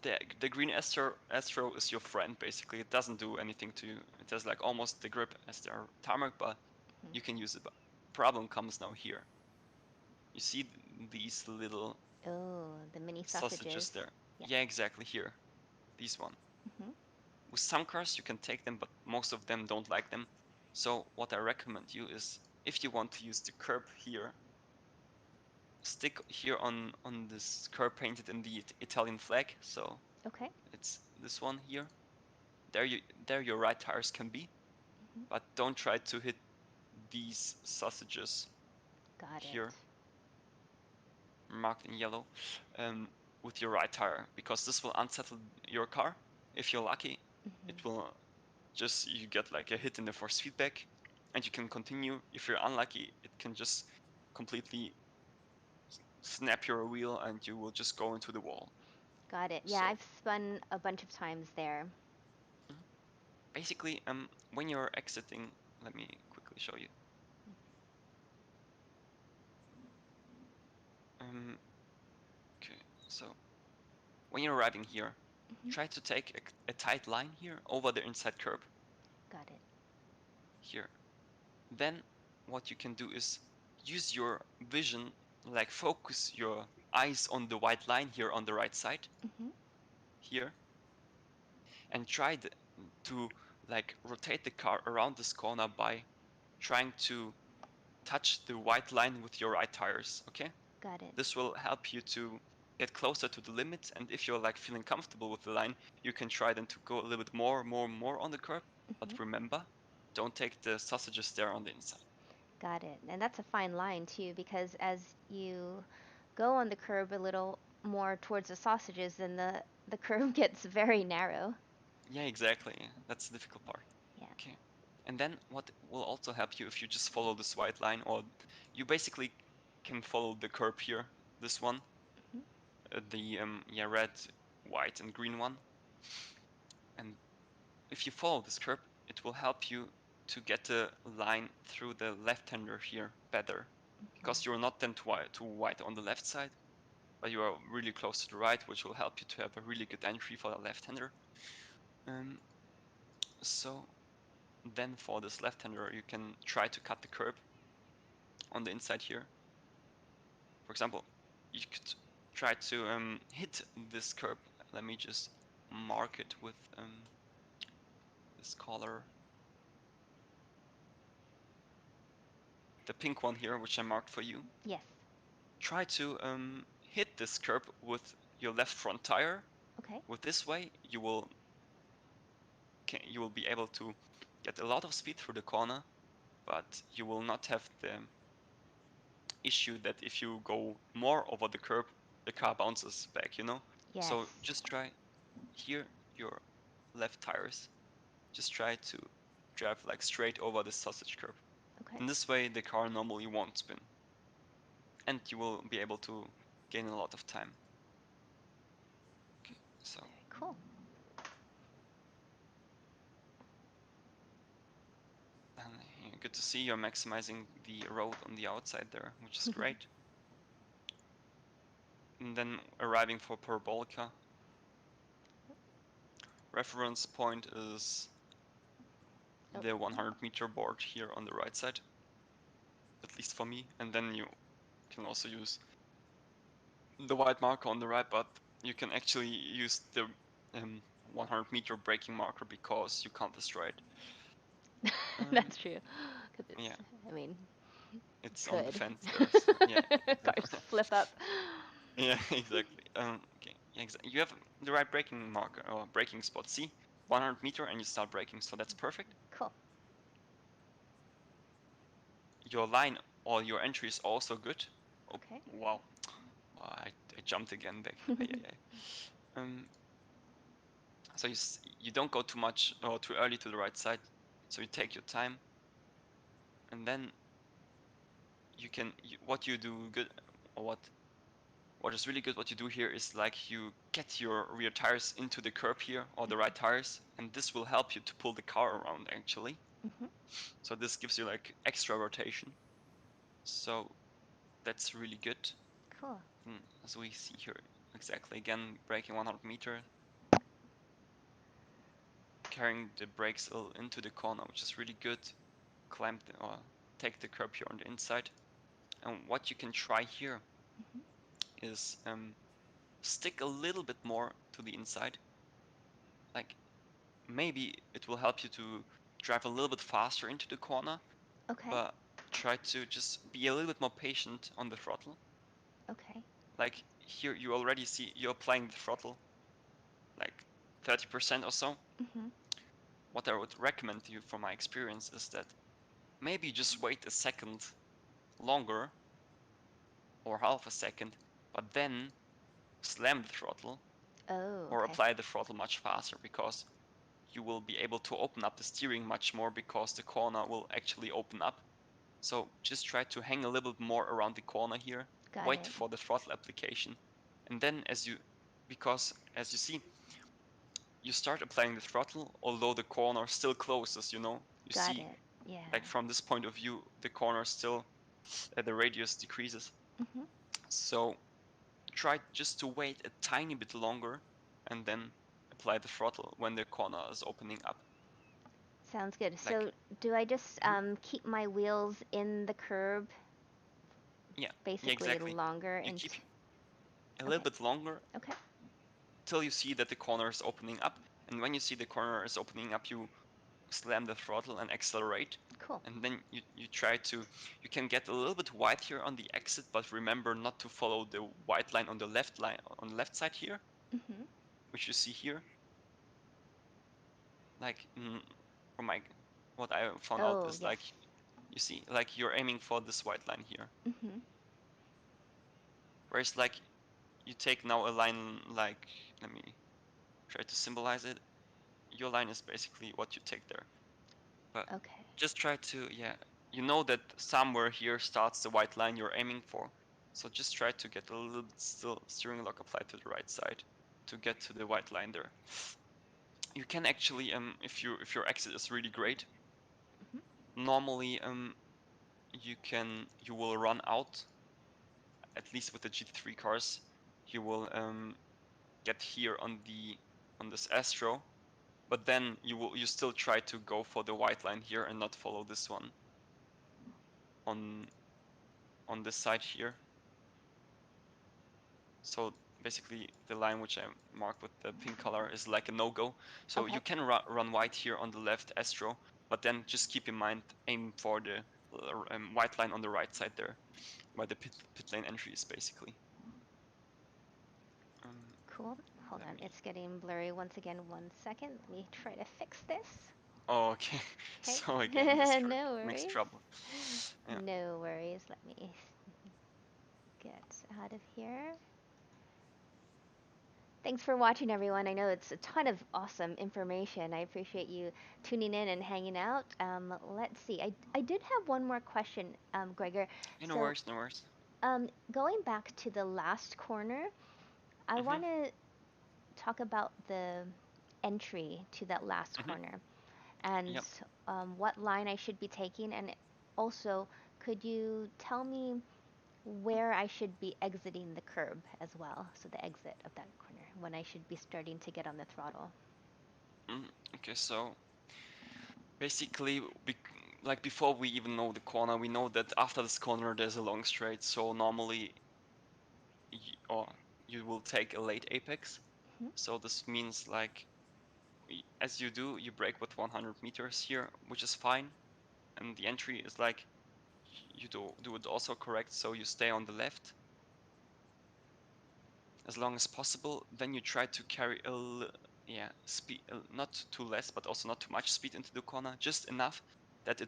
the green Astro is your friend basically. It doesn't do anything to you. It has like almost the grip as the tarmac, but Mhm. you can use it. But problem comes now here. You see these little Oh, the mini sausages sausages. there? Yeah. Yeah, exactly here. These one. Mhm. With some cars you can take them, but most of them don't like them. So what I recommend you is if you want to use the curb here, stick here on this curb painted in the Italian flag. So Okay. it's this one here. There your right tires can be, Mhm. but don't try to hit these sausages Got it. here marked in yellow with your right tire, because this will unsettle your car. If you're lucky, it Mhm. will just you get like a hit in the force feedback and you can continue. If you're unlucky, it can just completely snap your wheel and you will just go into the wall. Got it. Yeah, So I've spun a bunch of times there. mhm. Basically, when you're exiting, let me quickly show you. Um, okay, so when you're arriving here, Mhm. try to take a tight line here over the inside curb Got it. here. Then what you can do is use your vision, like focus your eyes on the white line here on the right side Mhm. here, and try to like rotate the car around this corner by trying to touch the white line with your right tires. Okay, Got it. this will help you to get closer to the limit, and if you're like feeling comfortable with the line, you can try then to go a little bit more on the curb. But Mhm. remember, don't take the sausages there on the inside. Got it. And that's a fine line too, because as you go on the curb a little more towards the sausages, then the curve gets very narrow. Yeah, exactly. That's the difficult part. Yeah. Okay. And then what will also help you if you just follow this white line, or you basically can follow the curb here, this one, Mhm. the yeah, red, white, and green one. And if you follow this curb, it will help you to get the line through the left-hander here better, because you're not then too wide on the left side, but you are really close to the right, which will help you to have a really good entry for the left-hander. Um, so then for this left-hander, you can try to cut the curb on the inside here. For example, you could try to hit this curb. Let me just mark it with this color. The pink one here, which I marked for you. Yes. Try to hit this curb with your left front tire. Okay. With this way, you will be able to get a lot of speed through the corner, but you will not have the issue that if you go more over the curb, the car bounces back, you know? Yes. So just try here your left tires. Just try to drive like straight over the sausage curb. Okay. In this way, the car normally won't spin, and you will be able to gain a lot of time. Okay, so Very cool. and good to see you're maximizing the road on the outside there, which is great. And then arriving for Parabolica. Reference point is Oh. the 100-meter board here on the right side, at least for me. And then you can also use the white marker on the right, but you can actually use the 100-meter braking marker because you can't destroy it. That's true. Because Yeah, I mean, it's on the could. fence there. So yeah, Cars flip up. yeah, exactly. Okay, yeah, you have the right braking marker or braking spot. See, 100-meter, and you start braking, so that's perfect. Cool. Your line or your entry is also good. Oh, Okay. wow. I jumped again back. Ay, ay, ay. Um, So you don't go too much or too early to the right side. So you take your time, and then what you do good, or what is really good, what you do here is like you get your rear tires into the curb here, or the right tires, and this will help you to pull the car around actually. Mm-hmm. So this gives you like extra rotation. So that's really good. Cool. As we see here, exactly, again, braking 100 meter, carrying the brakes into the corner, which is really good. Clamp or take the curb here on the inside. And what you can try here Mm-hmm. is stick a little bit more to the inside. Like maybe it will help you to drive a little bit faster into the corner, Okay. but try to just be a little bit more patient on the throttle. Okay. Like here you already see you're applying the throttle like 30% or so. Mm-hmm. What I would recommend to you from my experience is that maybe just wait a second longer or half a second, but then slam the throttle Oh, or okay. apply the throttle much faster, because you will be able to open up the steering much more because the corner will actually open up. So just try to hang a little bit more around the corner here, Got wait it. for the throttle application, and then because as you see, you start applying the throttle although the corner still closes, you Got see, it. Yeah. like from this point of view, the corner still, the radius decreases. Mm-hmm. So try just to wait a tiny bit longer and then apply the throttle when the corner is opening up. Sounds good. Like, So, do I just mhm, keep my wheels in the curb yeah, yeah, basically exactly. longer You into? keep a little Okay. bit longer Okay. till you see that the corner is opening up. And when you see the corner is opening up, you slam the throttle and accelerate. Cool. And then you can get a little bit wide here on the exit, but remember not to follow the white line on the left side here, Mm-hmm. which you see here. Like, from what I found out Oh, is yes. like, you see, like you're aiming for this white line here. Mm-hmm. Whereas like you take now a line like, let me try to symbolize it. Your line is basically what you take there. But Okay. just try to, yeah, you know that somewhere here starts the white line you're aiming for. So just try to get a little bit still steering lock applied to the right side to get to the white line there. You can actually, if your exit is really great, Mm-hmm. normally you will run out, at least with the GT3 cars. You will get here on this Astro, but then you still try to go for the white line here and not follow this one on this side here. So basically the line which I marked with the pink color is like a no-go. So Okay. you can run white here on the left Astro, but then just keep in mind, aim for the white line on the right side there, where the pit lane entry is basically. Um, Cool. Hold Let on. me. It's getting blurry once again. 1 second. Let me try to fix this. Oh, okay. Okay. So again, this No makes worries. trouble. Yeah. No worries. Let me get out of here. Thanks for watching, everyone. I know it's a ton of awesome information. I appreciate you tuning in and hanging out. Let's see. I did have one more question, Gregor. Yeah, no So, worries, no worries. going back to the last corner, I Mhm. want to talk about the entry to that last Mhm. corner and Yep. what line I should be taking. And also, could you tell me where I should be exiting the curb as well? So the exit of that corner, when I should be starting to get on the throttle. Okay, so basically, like before we even know the corner, we know that after this corner there's a long straight. So normally, or you will take a late apex. Hmm. So this means like, as you do, you brake with 100 meters here, which is fine. And the entry is like, you do it also correct. So you stay on the left as long as possible. Then you try to carry yeah, speed, not too less, but also not too much speed into the corner, just enough that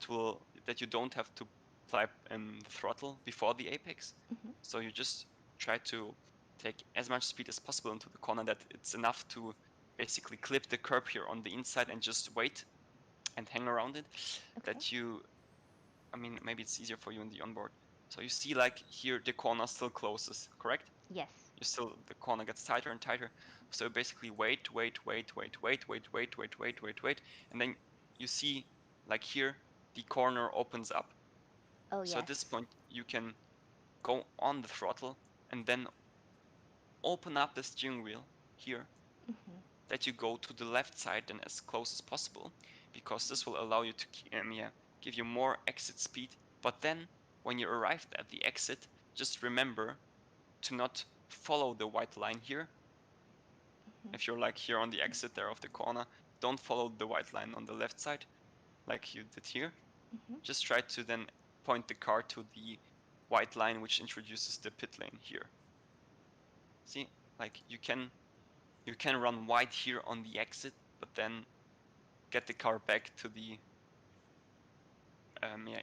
that you don't have to apply the throttle before the apex. Hmm. So you just try to take as much speed as possible into the corner that it's enough to basically clip the curb here on the inside and just wait and hang around it, Okay. that you, I mean, maybe it's easier for you in the onboard. So you see like here the corner still closes, correct? Yes. You still, the corner gets tighter and tighter. So basically wait, and then you see like here the corner opens up. Oh, So yes. at this point you can go on the throttle and then open up the steering wheel here, that you go to the left side and as close as possible, because this will allow you to give you more exit speed. But then when you arrive at the exit, just remember to not follow the white line here. If you're like here on the exit there of the corner, don't follow the white line on the left side like you did here. Just try to then point the car to the white line which introduces the pit lane here. See, like you can run wide here on the exit, but then get the car back to the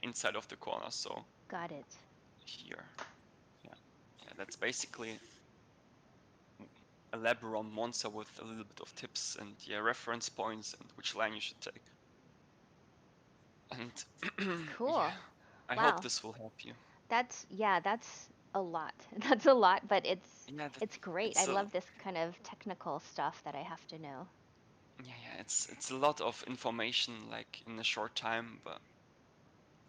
inside of the corner. So Got it. here, that's basically a lab around Monza with a little bit of tips and reference points and which line you should take. And Cool. I hope Wow. this will help you. That's a lot. That's a lot, but Yeah, it's great. I it's a love this kind of technical stuff that I have to know. it's a lot of information like in a short time, but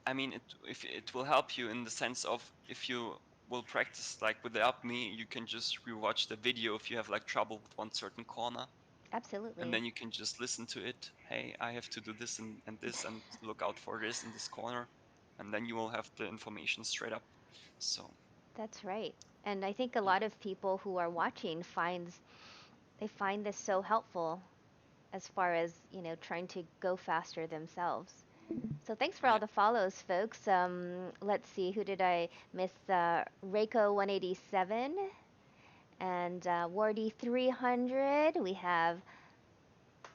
I mean it will help you in the sense of if you will practice like without me, you can just rewatch the video if you have like trouble with one certain corner, and Absolutely. then you can just listen to it. Hey, I have to do this and this and look out for this in this corner, and then you will have the information straight up. So That's right. And I think a yeah, lot of people who are watching they find this so helpful as far as, trying to go faster themselves. So thanks for all yeah. the follows, folks. Let's see, who did I miss? Reiko 187 and Wardy 300. We have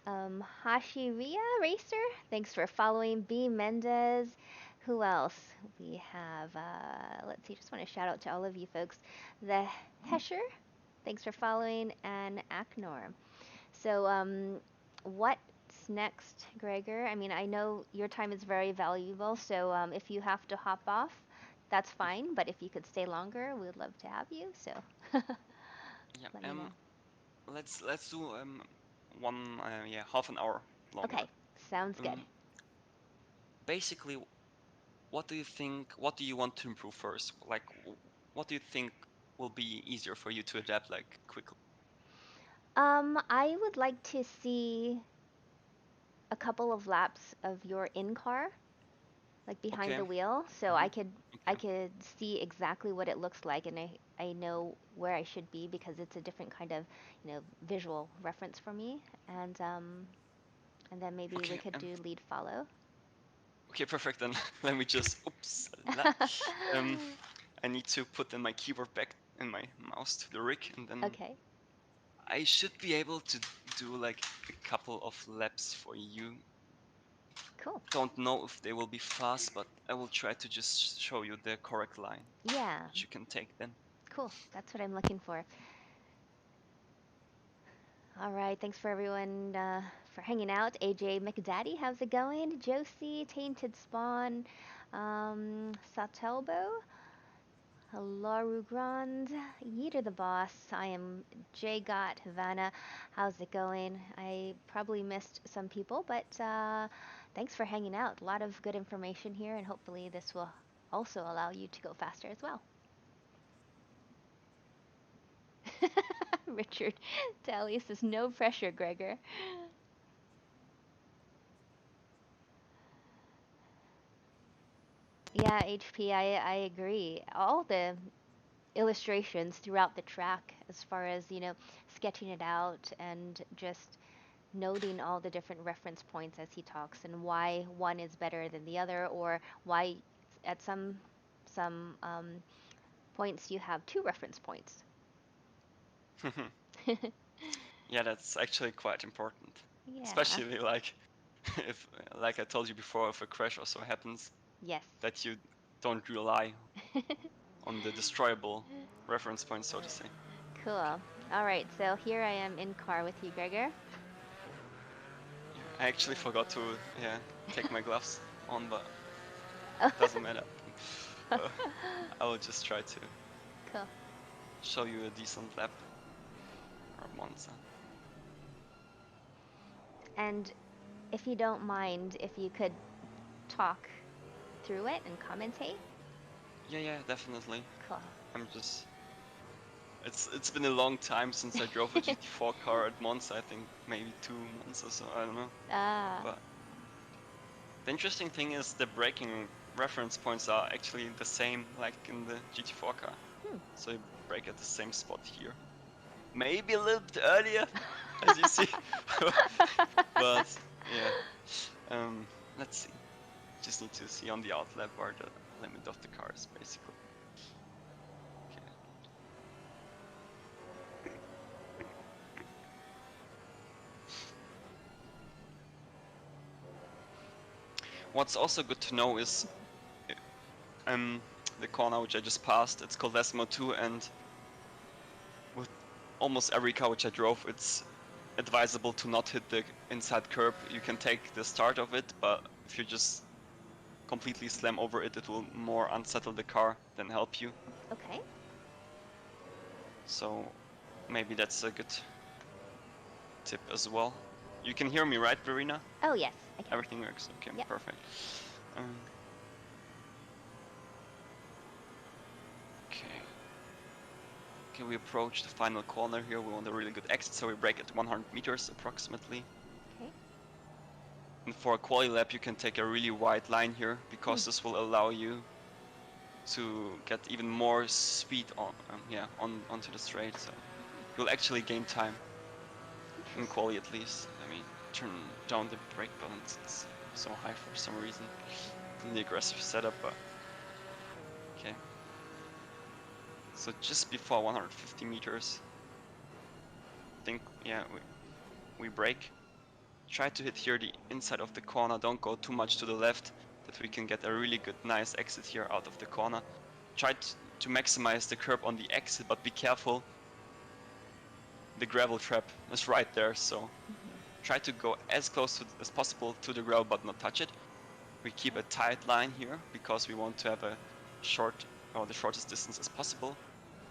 Hashiria Racer. Thanks for following. B Mendez. Who else? We have, let's see, just want to shout out to all of you folks. The Hesher. Thanks for following. And Aknor. So, what's next, Gregor? I mean, I know your time is very valuable, so if you have to hop off, that's fine. But if you could stay longer, we'd love to have you. So, Yeah. let me know. Let's do one half an hour longer. Okay, sounds good. Um, Basically, what do you think? What do you want to improve first? Like, what do you think will be easier for you to adapt like quickly? I would like to see a couple of laps of your in car, like behind Okay. the wheel, so Mm-hmm. I Okay. could see exactly what it looks like, and I know where I should be because it's a different kind of visual reference for me, and then maybe we Okay. could do lead follow. Okay. Perfect. Then let me just. Oops. Um, I need to put in my keyboard back and my mouse to the rig, and then Okay, I should be able to do like a couple of laps for you. cool. Don't know if they will be fast, but I will try to just show you the correct line Yeah, which you can take then. cool. That's what I'm looking for. All right, thanks for everyone for hanging out. AJ McDaddy, how's it going? Josie, Tainted Spawn, Satelbo, Laru Grand, Yeeter the Boss. I am J Got Havana. How's it going? I probably missed some people, but thanks for hanging out. A lot of good information here, and hopefully this will also allow you to go faster as well. Richard Talley says, no pressure, Gregor. Yeah, HP, I agree. All the illustrations throughout the track, as far as, sketching it out and just noting all the different reference points as he talks and why one is better than the other, or why at some points you have two reference points. Yeah, that's actually quite important. Yeah. Especially like if, like I told you before, if a crash also happens, Yes. that you don't rely on the destroyable reference point, so to say. Cool. All right, so here I am in car with you, Gregor. I actually forgot to take my gloves on, but Oh. doesn't matter. I will just try to Cool. show you a decent lap or Monza. And if you don't mind, if you could talk through it and commentate. Yeah, definitely. Cool. I'm just. It's been a long time since I drove a GT4 car at Monza. I think maybe 2 months or so. I don't know. Ah. But the interesting thing is the braking reference points are actually the same like in the GT4 car. So you brake at the same spot here. Maybe a little bit earlier, as you see. But yeah. Let's see. Just need to see on the outlap where the limit of the car is basically. Okay. What's also good to know is the corner which I just passed. It's called Desmo 2, and with almost every car which I drove, it's advisable to not hit the inside curb. You can take the start of it, but if you just completely slam over it, it will more unsettle the car than help you. Okay. So maybe that's a good tip as well. You can hear me, right, Verena? Oh yes, I can. Everything works. Okay, Yep. perfect. Okay, we approach the final corner here. We want a really good exit, so we brake at 100 meters approximately. Okay. And for a quali lap, you can take a really wide line here, because this will allow you to get even more speed onto the straight. So you'll actually gain time in quali at least. I mean, turn down the brake balance. It's so high for some reason in the aggressive setup, but okay. So just before 150 meters, I think, yeah, we brake. Try to hit here the inside of the corner, don't go too much to the left, that we can get a really good, nice exit here out of the corner. Try to maximize the curb on the exit, but be careful. The gravel trap is right there, so try to go as close as possible to the gravel, but not touch it. We keep a tight line here, because we want to have a the shortest distance as possible.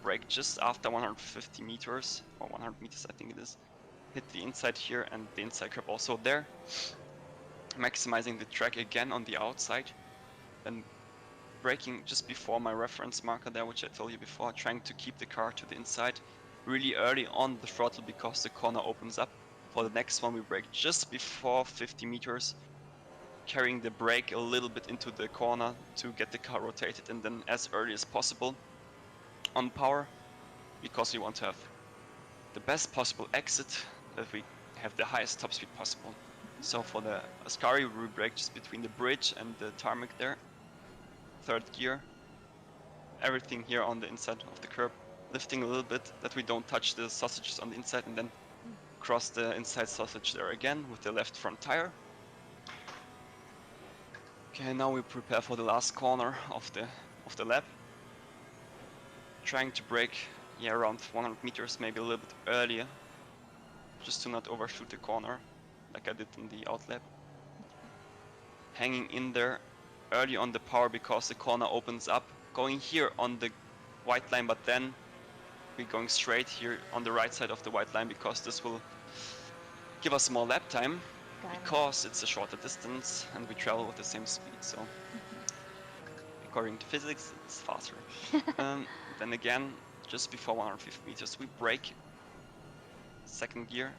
Brake just after 150 meters, or 100 meters I think it is. Hit the inside here and the inside curb also there. Maximizing the track again on the outside. Then braking just before my reference marker there, which I told you before, trying to keep the car to the inside really early on the throttle, because the corner opens up. For the next one, we brake just before 50 meters, carrying the brake a little bit into the corner to get the car rotated, and then as early as possible on power, because we want to have the best possible exit, that we have the highest top speed possible. So for the Ascari, we brake just between the bridge and the tarmac there. Third gear. Everything here on the inside of the curb. Lifting a little bit, that we don't touch the sausages on the inside, and then cross the inside sausage there again with the left front tire. Okay, now we prepare for the last corner of the lap. Trying to brake, around 100 meters, maybe a little bit earlier, just to not overshoot the corner, like I did in the outlap. Hanging in there early on the power, because the corner opens up. Going here on the white line, but then we're going straight here on the right side of the white line, because this will give us more lap time, because it's a shorter distance and we travel with the same speed. So according to physics, it's faster. Then again, just before 150 meters, we brake. Second gear.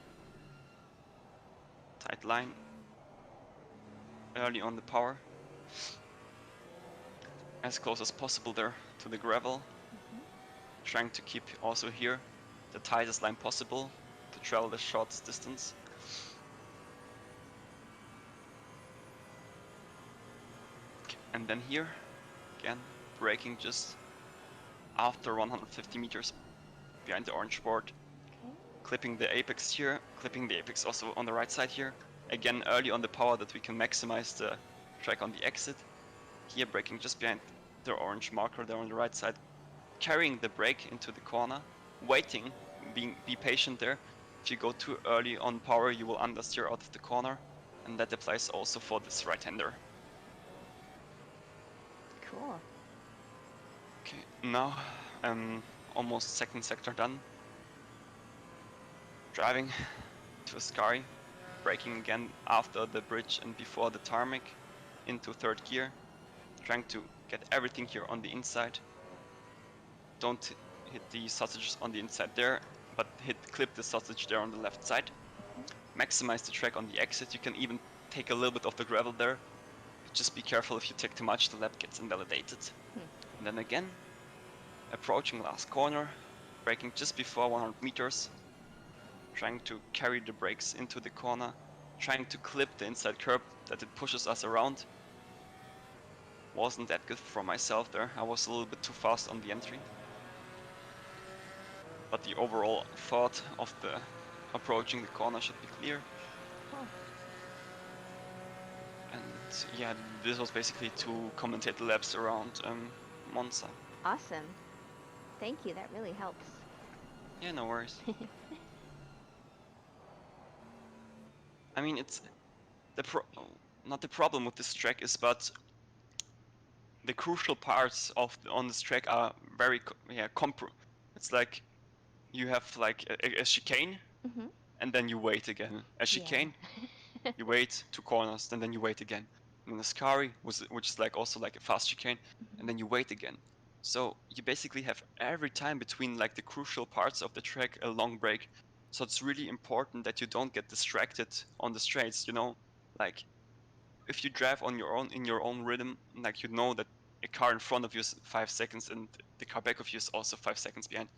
Tight line. Early on the power. As close as possible there to the gravel. Trying to keep also here the tightest line possible to travel the shortest distance. And then here, again, braking just after 150 meters behind the orange board. Clipping the apex here, clipping the apex also on the right side here. Again, early on the power, that we can maximize the track on the exit. Here, braking just behind the orange marker there on the right side. Carrying the brake into the corner, waiting, be patient there. If you go too early on power, you will understeer out of the corner. and that applies also for this right-hander. Cool. Okay, now almost second sector done. Driving to Ascari, braking again after the bridge and before the tarmac into third gear, trying to get everything here on the inside. Don't hit the sausages on the inside there, but clip the sausage there on the left side. Maximize the track on the exit. You can even take a little bit of the gravel there. Just be careful, if you take too much, the lap gets invalidated. And then again, approaching last corner, braking just before 100 meters, trying to carry the brakes into the corner, trying to clip the inside curb that it pushes us around. Wasn't that good for myself there. I was a little bit too fast on the entry. But the overall thought of the approaching the corner should be clear. Cool. And yeah, this was basically to commentate the laps around Monza. Awesome. Thank you. That really helps. Yeah, no worries. I mean, it's not the problem with this track is, but the crucial parts on this track are very it's like you have like a chicane, and then you wait again. A chicane, Yeah. you wait 2 corners, and then you wait again. And the Scari which is like also like a fast chicane, and then you wait again. So you basically have every time between like the crucial parts of the track a long break. So it's really important that you don't get distracted on the straights. You know, like if you drive on your own in your own rhythm, like you know that a car in front of you is 5 seconds and the car back of you is also 5 seconds behind.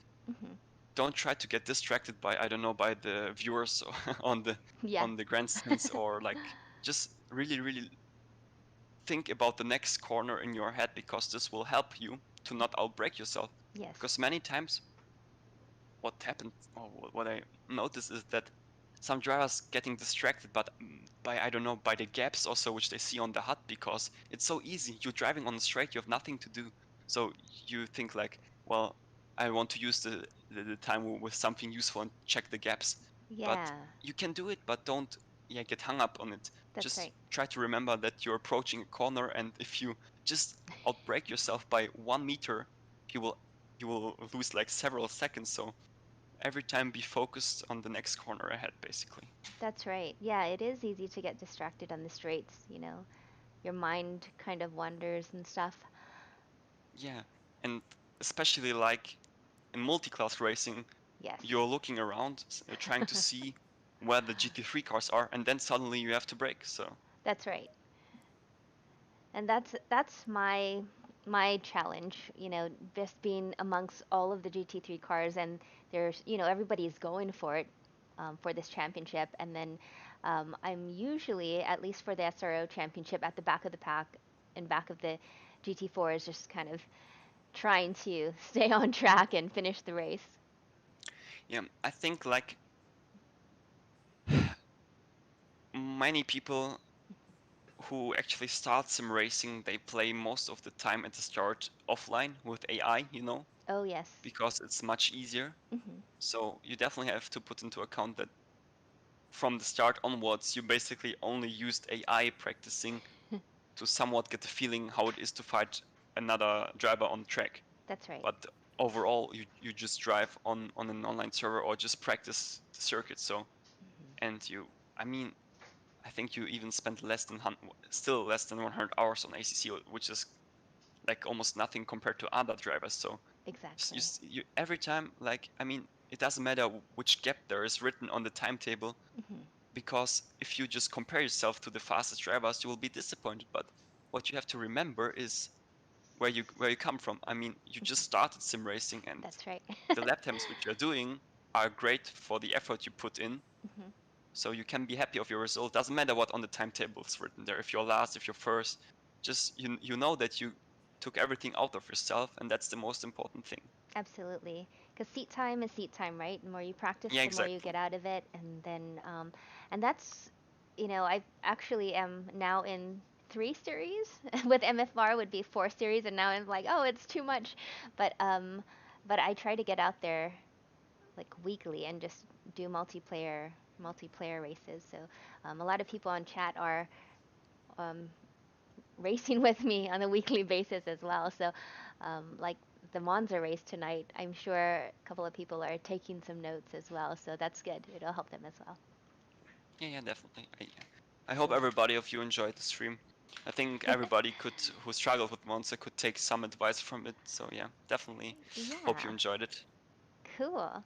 Don't try to get distracted by, I don't know, by the viewers on the Yeah. on the grandstands, or like just really think about the next corner in your head, because this will help you to not outbrake yourself. Yes. Because many times what happens, or what I notice, is that some drivers getting distracted, but by, I don't know, by the gaps also which they see on the HUD, because it's so easy. You're driving on the straight, you have nothing to do, so you think like, well, I want to use the time with something useful and check the gaps. But Yeah. you can do it, but don't get hung up on it. That's Just right. try to remember that you're approaching a corner, and if you just outbrake yourself by 1 meter, you will lose like several seconds. So every time be focused on the next corner ahead, basically. That's right. Yeah, it is easy to get distracted on the straights, Your mind kind of wanders and stuff. Yeah, and especially like in multi-class racing, Yes. you're looking around, trying to see where the GT3 cars are, and then suddenly you have to brake. So That's right. And that's my challenge, just being amongst all of the GT3 cars, and there's, everybody's going for it, for this championship, and then I'm usually, at least for the SRO championship, at the back of the pack, and back of the GT4s, just kind of trying to stay on track and finish the race. yeah, I think like many people who actually start sim racing, they play most of the time at the start offline with AI, Oh yes. because it's much easier. Hmm. So you definitely have to put into account that from the start onwards, you basically only used AI practicing to somewhat get the feeling how it is to fight another driver on track. That's right. But overall, you just drive on an online server or just practice the circuit. So, and I mean, I think you even spent still less than 100 hours on ACC, which is like almost nothing compared to other drivers. So Exactly. you every time, like, I mean, it doesn't matter which gap there is written on the timetable, Hmm. because if you just compare yourself to the fastest drivers, you will be disappointed. But what you have to remember is where you come from. I mean, you just started sim racing, and That's right. the lap times which you're doing are great for the effort you put in. Hmm. So you can be happy of your result. Doesn't matter what on the timetable is written there. If you're last, if you're first, just you know that you took everything out of yourself, and that's the most important thing. Absolutely. Because seat time is seat time, right? The more you practice, Yeah, the more you exactly. get out of it. And then, and that's, I actually am now in 3 series. With MFR would be 4 series, and now I'm like, oh, it's too much. But I try to get out there like weekly and just do multiplayer. multiplayer races. So a lot of people on chat are um, racing with me on a weekly basis as well. So like the Monza race tonight, I'm sure a couple of people are taking some notes as well. So that's good. It'll help them as well. Yeah, definitely. I hope everybody of you enjoyed the stream. I think everybody who struggled with Monza could take some advice from it. So yeah, definitely hope you Yeah, enjoyed it. cool.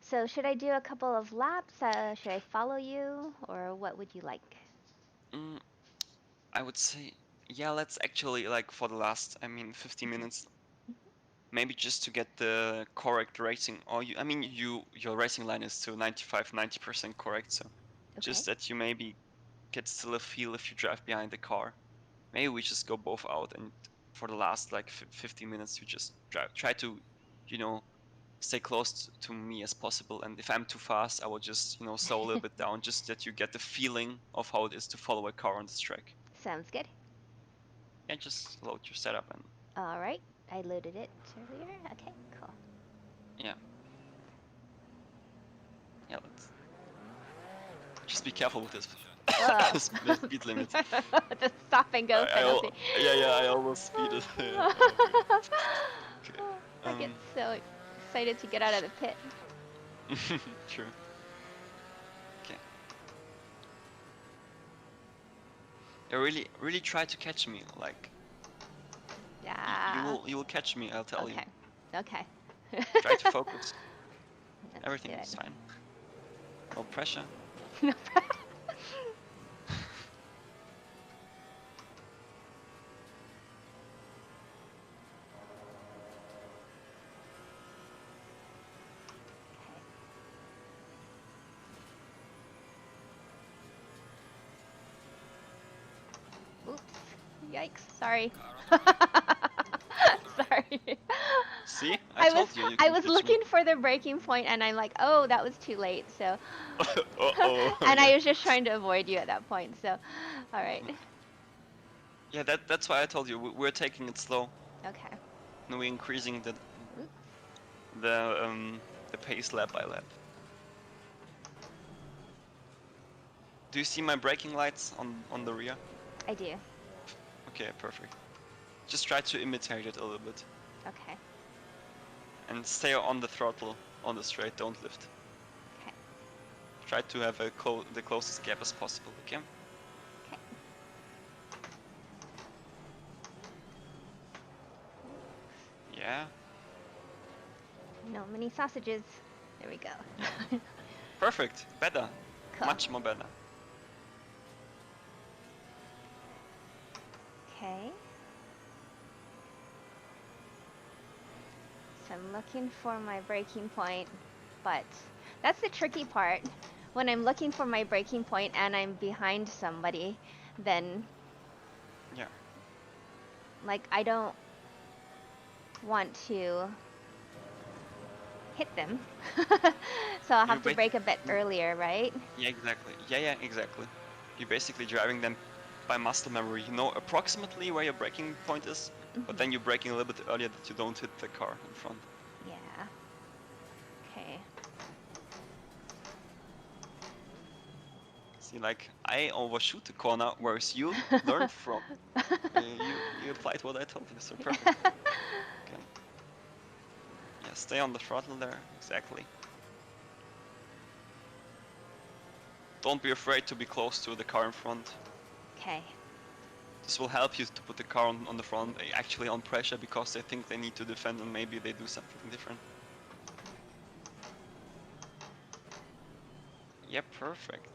So should I do a couple of laps? Should I follow you, or what would you like? Mm, I would say, yeah, let's actually like for the last, 50 minutes, maybe just to get the correct racing. Or your racing line is to 95, 90% correct. So Okay. just that you maybe get still a feel if you drive behind the car. Maybe we just go both out, and for the last like 15 minutes, you just try to, you know, stay close to me as possible. And if I'm too fast, I will just, slow a little bit down, just that you get the feeling of how it is to follow a car on this track. Sounds good. Yeah, just load your setup and All right. I loaded it earlier. Okay, cool. yeah, yeah. Let's just be careful with this. Oh. The speed limit. The stop and go penalty. Yeah, I almost speeded. Yeah, okay. I get so excited to get out of the pit. True. Okay. Yeah, really try to catch me. Like Yeah. you will catch me. I'll tell you. Okay. Okay. Try to focus. Let's Everything do it. is fine. No pressure. No problem. Oops. Yikes. Sorry. Sorry. See? I told you I can was catch looking me. for the braking point and I'm like, oh, that was too late. So Uh-oh. and Yeah. I was just trying to avoid you at that point. So all right. Yeah, that's why I told you we're taking it slow. Okay. And we're increasing Oops. the pace lap by lap. Do you see my braking lights on the rear? I do. Okay, perfect. Just try to imitate it a little bit. Okay. And stay on the throttle on the straight, don't lift. Okay. Try to have the closest gap as possible, okay? Okay. Yeah. No mini sausages. There we go. Yeah. Perfect. Better. Cool. Much more better. Okay. So I'm looking for my braking point, but that's the tricky part. When I'm looking for my braking point and I'm behind somebody, then Yeah. like I don't want to hit them. So I'll have to brake a bit earlier, right? Yeah, exactly. Yeah, exactly. You're basically driving them by muscle memory. You know approximately where your braking point is, but then you're braking a little bit earlier that you don't hit the car in front. Yeah. Okay. See, like, I overshoot the corner, whereas you learn from. You applied what I told you, so perfect. Okay. Yeah, stay on the throttle there, exactly. Don't be afraid to be close to the car in front. Okay. This will help you to put the car on the front, actually on pressure, because they think they need to defend and maybe they do something different. Yeah, perfect.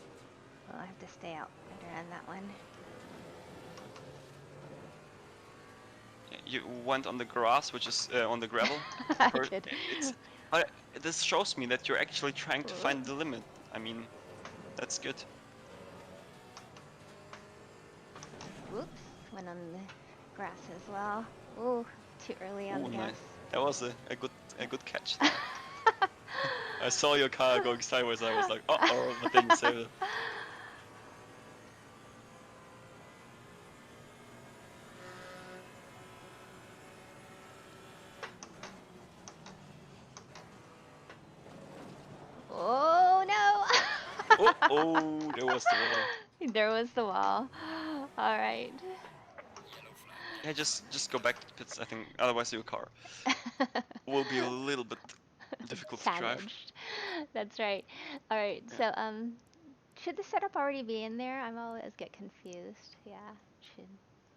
Well, I have to stay out better on that one. Yeah, you went on the grass, which is on the gravel. I did. This shows me that you're actually trying to find the limit. I mean, that's good. Whoops. Went on the grass as well. Ooh, too early on the gas. Nice. That was a good catch. I saw your car going sideways. I was like, uh-oh, but then you saved it. Oh no! Oh, there was the wall. There was the wall. All right. Yeah, just go back to the pits. I think otherwise your car will be a little bit difficult to drive. Damaged. That's right. All right. Yeah. So should the setup already be in there? I'm always get confused. Yeah. Should.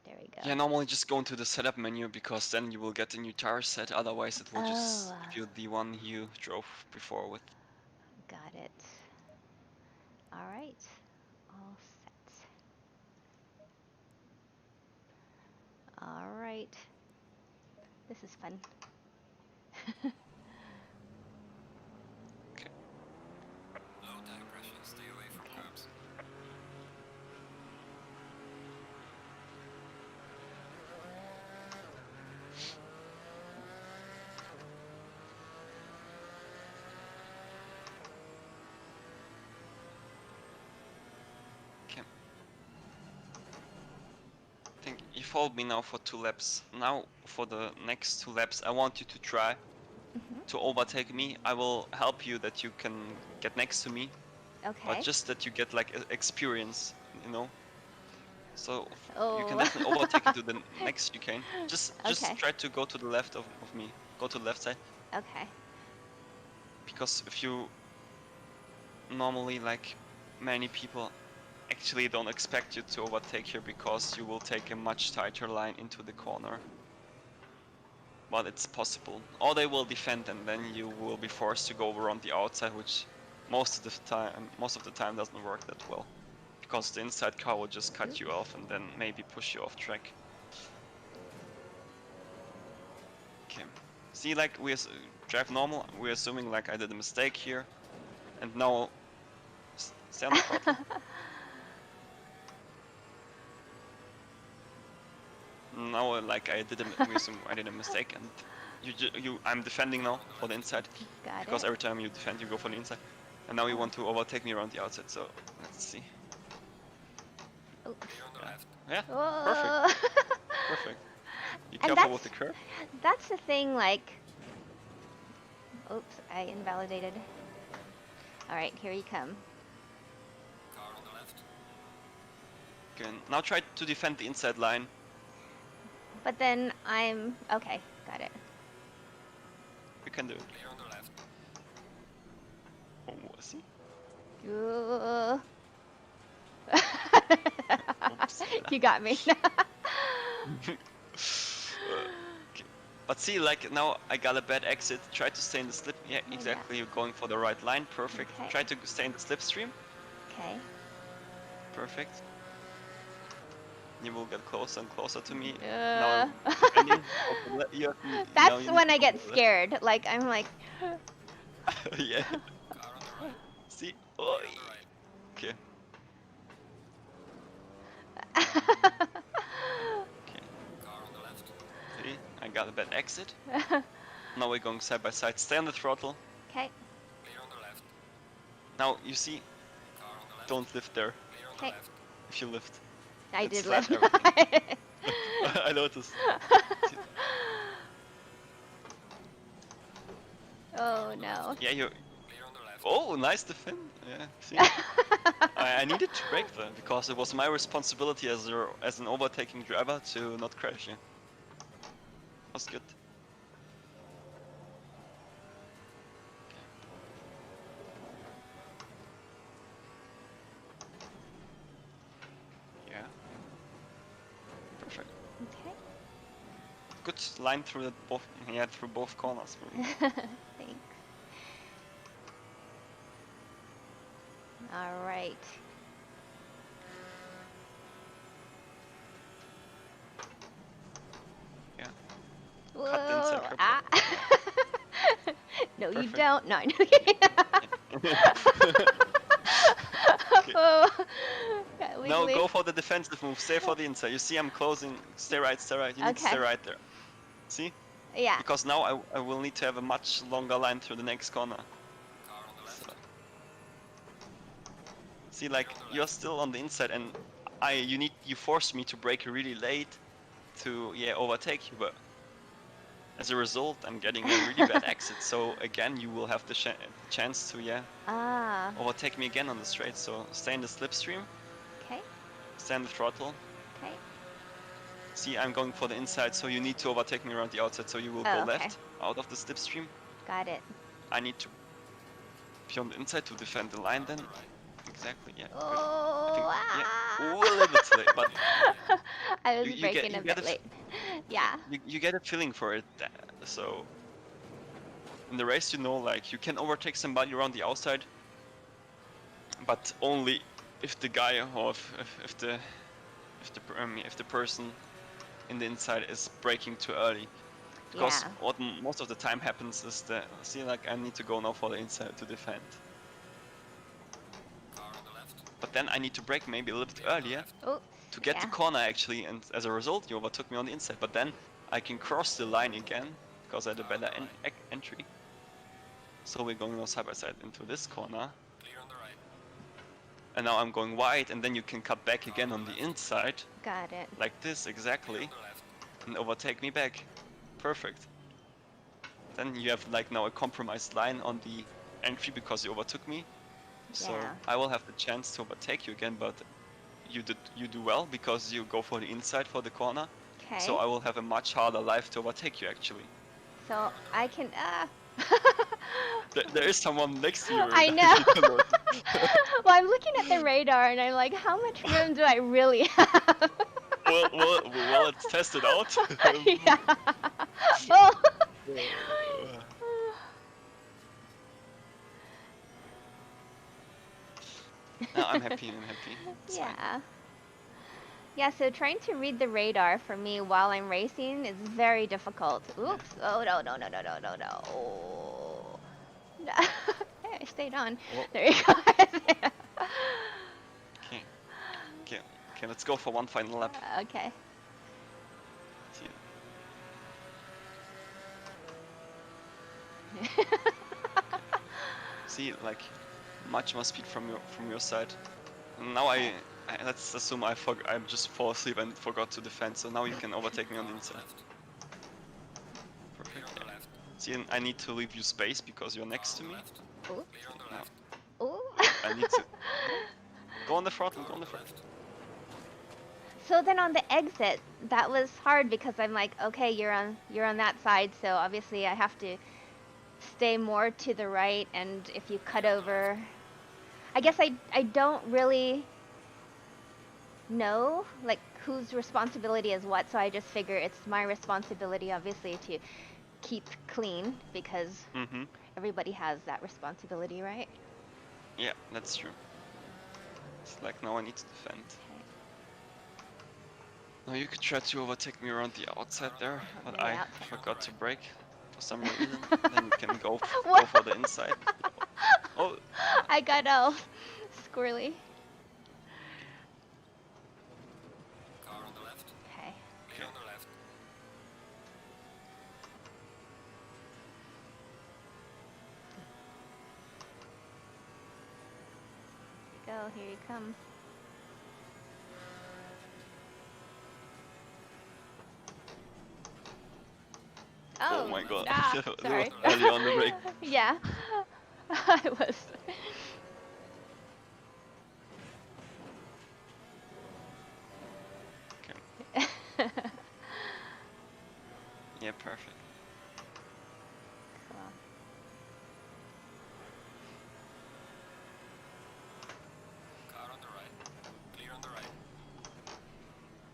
There we Yeah, go. normally just go into the setup menu because then you will get a new tire set. Otherwise, it will just Oh, give you the one you drove before with. got it. All right. All set. All right. This is fun. Okay. Low tire pressure, stay away from Okay. curbs. Okay. I think you followed me now for 2 laps. Now for the next 2 laps, I want you to try to overtake me. I will help you that you can get next to me, but Okay. just that you get like experience, you know. So you can Oh. definitely overtake into the next chicane. Just Okay. try to go to the left of me. Go to the left side. Okay. Because if you normally, like many people actually don't expect you to overtake here because you will take a much tighter line into the corner. But it's possible. Or they will defend and then you will be forced to go over on the outside, which most of the time doesn't work that well. Because the inside car will just cut you Oops. off and then maybe push you off track. Okay. See, like we drive normal, we're assuming like I did a mistake here. And now stay on the throttle. Now like we assume I did a mistake and I'm defending now for the inside. Got Because it. every time you defend you go for the inside. And now you want to overtake me around the outside, so let's see. Oh. Clear on the left. Yeah, Whoa. perfect. Be And careful with the curve. that's the thing, like. Oops, I invalidated. All right, here you come. Car on the left. Okay, now try to defend the inside line. But then I'm okay. Got it. You can do it. Clear on the left. Oh, see? Ooh. Oops. You got me. Okay. But see, like now I got a bad exit. Try to stay in the slip. Yeah, Oh, exactly. yeah. You're going for the right line. Perfect. Okay. Try to stay in the slipstream. Okay. Perfect. You will get closer and closer to me. Uh. Now I'm defending. That's you need when to I go get for the scared. Like I'm like. left. Yeah. Car on the right. See? Clear Oh, on the right. okay. Okay. Car on the left. See? I got a bad exit. Now we're going side by side. Stay on the throttle. Okay. Clear on the left. Now you see, Car on the left. don't lift there. Clear on Okay. the left. If you lift. I It's did flat lift. everything. I noticed. Oh no. Yeah, you. Clear on the left. Oh, nice defend. Yeah, see. I needed to brake there because it was my responsibility as an overtaking driver to not crash. Yeah, was good. Yeah. Perfect. Okay. Good line through through both corners. Thanks. All right. Yeah. Whoa. Cut the inside curb. Ah. No, you Perfect. don't. No, I'm kidding. Oh. Yeah, No, wiggly. go for the defensive move. Stay for the inside. You see, I'm closing. Stay right. Stay right. You need to Okay. stay right there. See? Yeah. Because now I will need to have a much longer line through the next corner. Car on the left. So, see, like you're still on the inside, and you forced me to brake really late to overtake you, but as a result, I'm getting a really bad exit. So again, you will have the chance to overtake me again on the straight. So stay in the slipstream. Okay. Stay on the throttle. Okay. See, I'm going for the inside, so you need to overtake me around the outside. So you will go Oh, okay. left out of the slipstream. Got it. I need to be on the inside to defend the line then. Exactly, yeah. Good. I Oh, think, yeah. Ooh, a little bit late, but I was you braking a get bit late. Yeah. you get a feeling for it. So in the race, you know, like you can overtake somebody around the outside, but only if the guy or if the person in the inside is braking too early. Because Yeah. what most of the time happens is see, like I need to go now for the inside to defend. Car on the left. But then I need to brake maybe a little bit earlier Oops. to get Yeah. the corner actually, and as a result, you overtook me on the inside. But then I can cross the line again because I had a better entry. So we're going now side by side into this corner, Clear on the right. and now I'm going wide, and then you can cut back again on the inside, Got it. like this exactly, On the left. and overtake me back. Perfect. Then you have like now a compromised line on the entry because you overtook me. So Yeah. I will have the chance to overtake you again, but you do well because you go for the inside for the corner. Okay. So I will have a much harder life to overtake you actually. So I can. There is someone next to you. I know. Well, I'm looking at the radar and I'm like, how much room do I really have? well, let's test it out. Yeah. Oh. No, I'm happy. It's fine. Yeah. Yeah, so trying to read the radar for me while I'm racing is very difficult. Oops. Oh, no. Oh. No. Hey, I stayed on. Well, There you go. okay, let's go for one final lap. Okay. See, like much more speed from your side. And now let's assume I just fall asleep and forgot to defend. So now you can overtake me on the inside. Perfect. Clear on the left. See, and I need to leave you space because you're next to me. Ooh. Clear on the left. Ooh. I need to go on the throttle. Go on the throttle. So then on the exit, that was hard because I'm like, okay, you're on that side, so obviously I have to stay more to the right, and if you cut over, I guess I don't really know like whose responsibility is what, so I just figure it's my responsibility obviously to keep clean because everybody has that responsibility, right? Yeah, that's true. It's like now I need to defend. Now you could try to overtake me around the outside there, but I forgot to brake for some reason. Then you can go for the inside. Oh! I got all squirrely. Car on the left. Okay. Clear on the left. Here you come. Oh my god. Sorry. Early on the brake. Yeah. I was. Okay. Yeah, perfect. Cool. Car on the right. Clear on the right.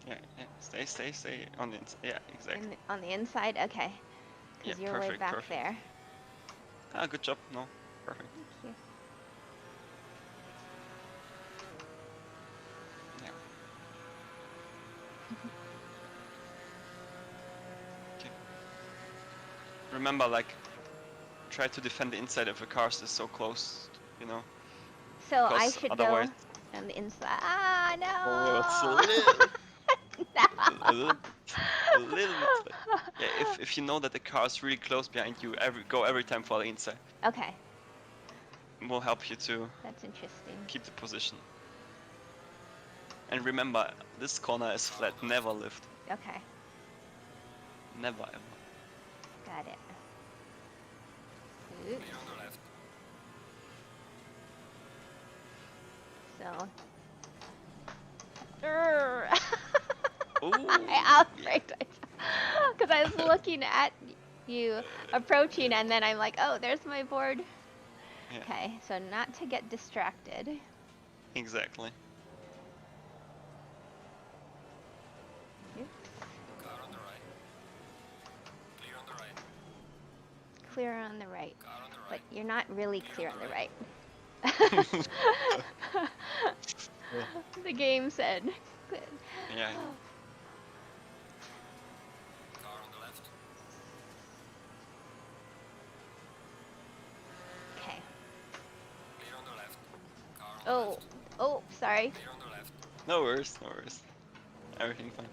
Yeah. Stay on the inside. Yeah, exactly. On the inside? Okay. Because you're way back there. Ah, good job. No, perfect. Thank you. Yeah. Okay. Remember, like, try to defend the inside of the cars is so close, you know. So I should otherwise... go on the inside. Ah, no! Oh, it's a little bit. Yeah, if you know that the car is really close behind you, go every time for the inside. Okay. It will help you to That's interesting. keep the position. And remember, this corner is flat, never lift. Okay. Never ever. Got it. Clear Oops. on the left. So. Ooh, I yeah. outright because I was looking at you approaching, and then I'm like, oh, there's my board. Yeah, Okay, so not to get distracted. exactly. Oops. Car on the right. Clear on the right. Clear on the right, Car on the but right. you're not really Clear clear on on the the right. right. The game said. Yeah, Car on the left. Okay. Clear on the left. Car on the Oh, left. oh, sorry. Clear on the left. no worries, no worries. Everything fine.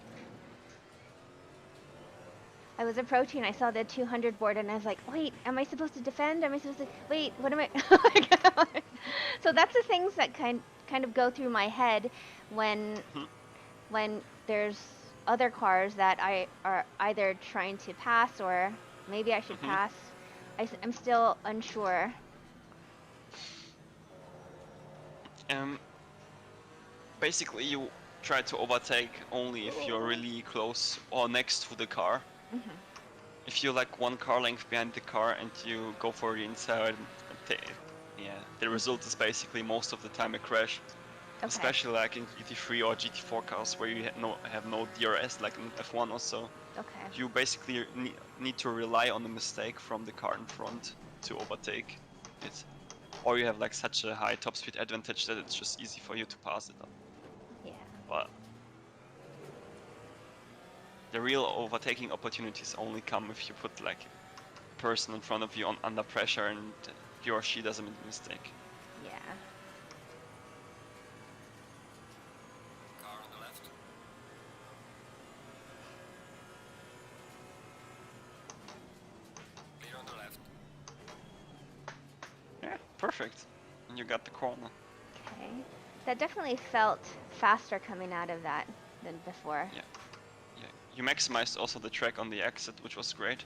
I was approaching, I saw the 200 board, and I was like, wait, am I supposed to defend? Am I supposed to, wait, what am I? So that's the things that kind of go through my head when Mhm. when there's other cars that I are either trying to pass or maybe I should Mhm. pass. I'm still unsure. Um, Basically, you try to overtake only if you're really close or next to the car. Mhm. If you're like one car length behind the car and you go for the inside, yeah, the result is basically most of the time a crash. Okay. Especially like in GT3 or GT4 cars where you have no DRS like in F1 or so. Okay. You basically need to rely on the mistake from the car in front to overtake it. Or you have like such a high top speed advantage that it's just easy for you to pass it. Yeah. But the real overtaking opportunities only come if you put like a person in front of you under pressure and he or she doesn't make a mistake. Yeah. Car on the left. Clear on the left. Yeah, perfect. And you got the corner. Okay. That definitely felt faster coming out of that than before. Yeah. Yeah. You maximized also the track on the exit, which was great.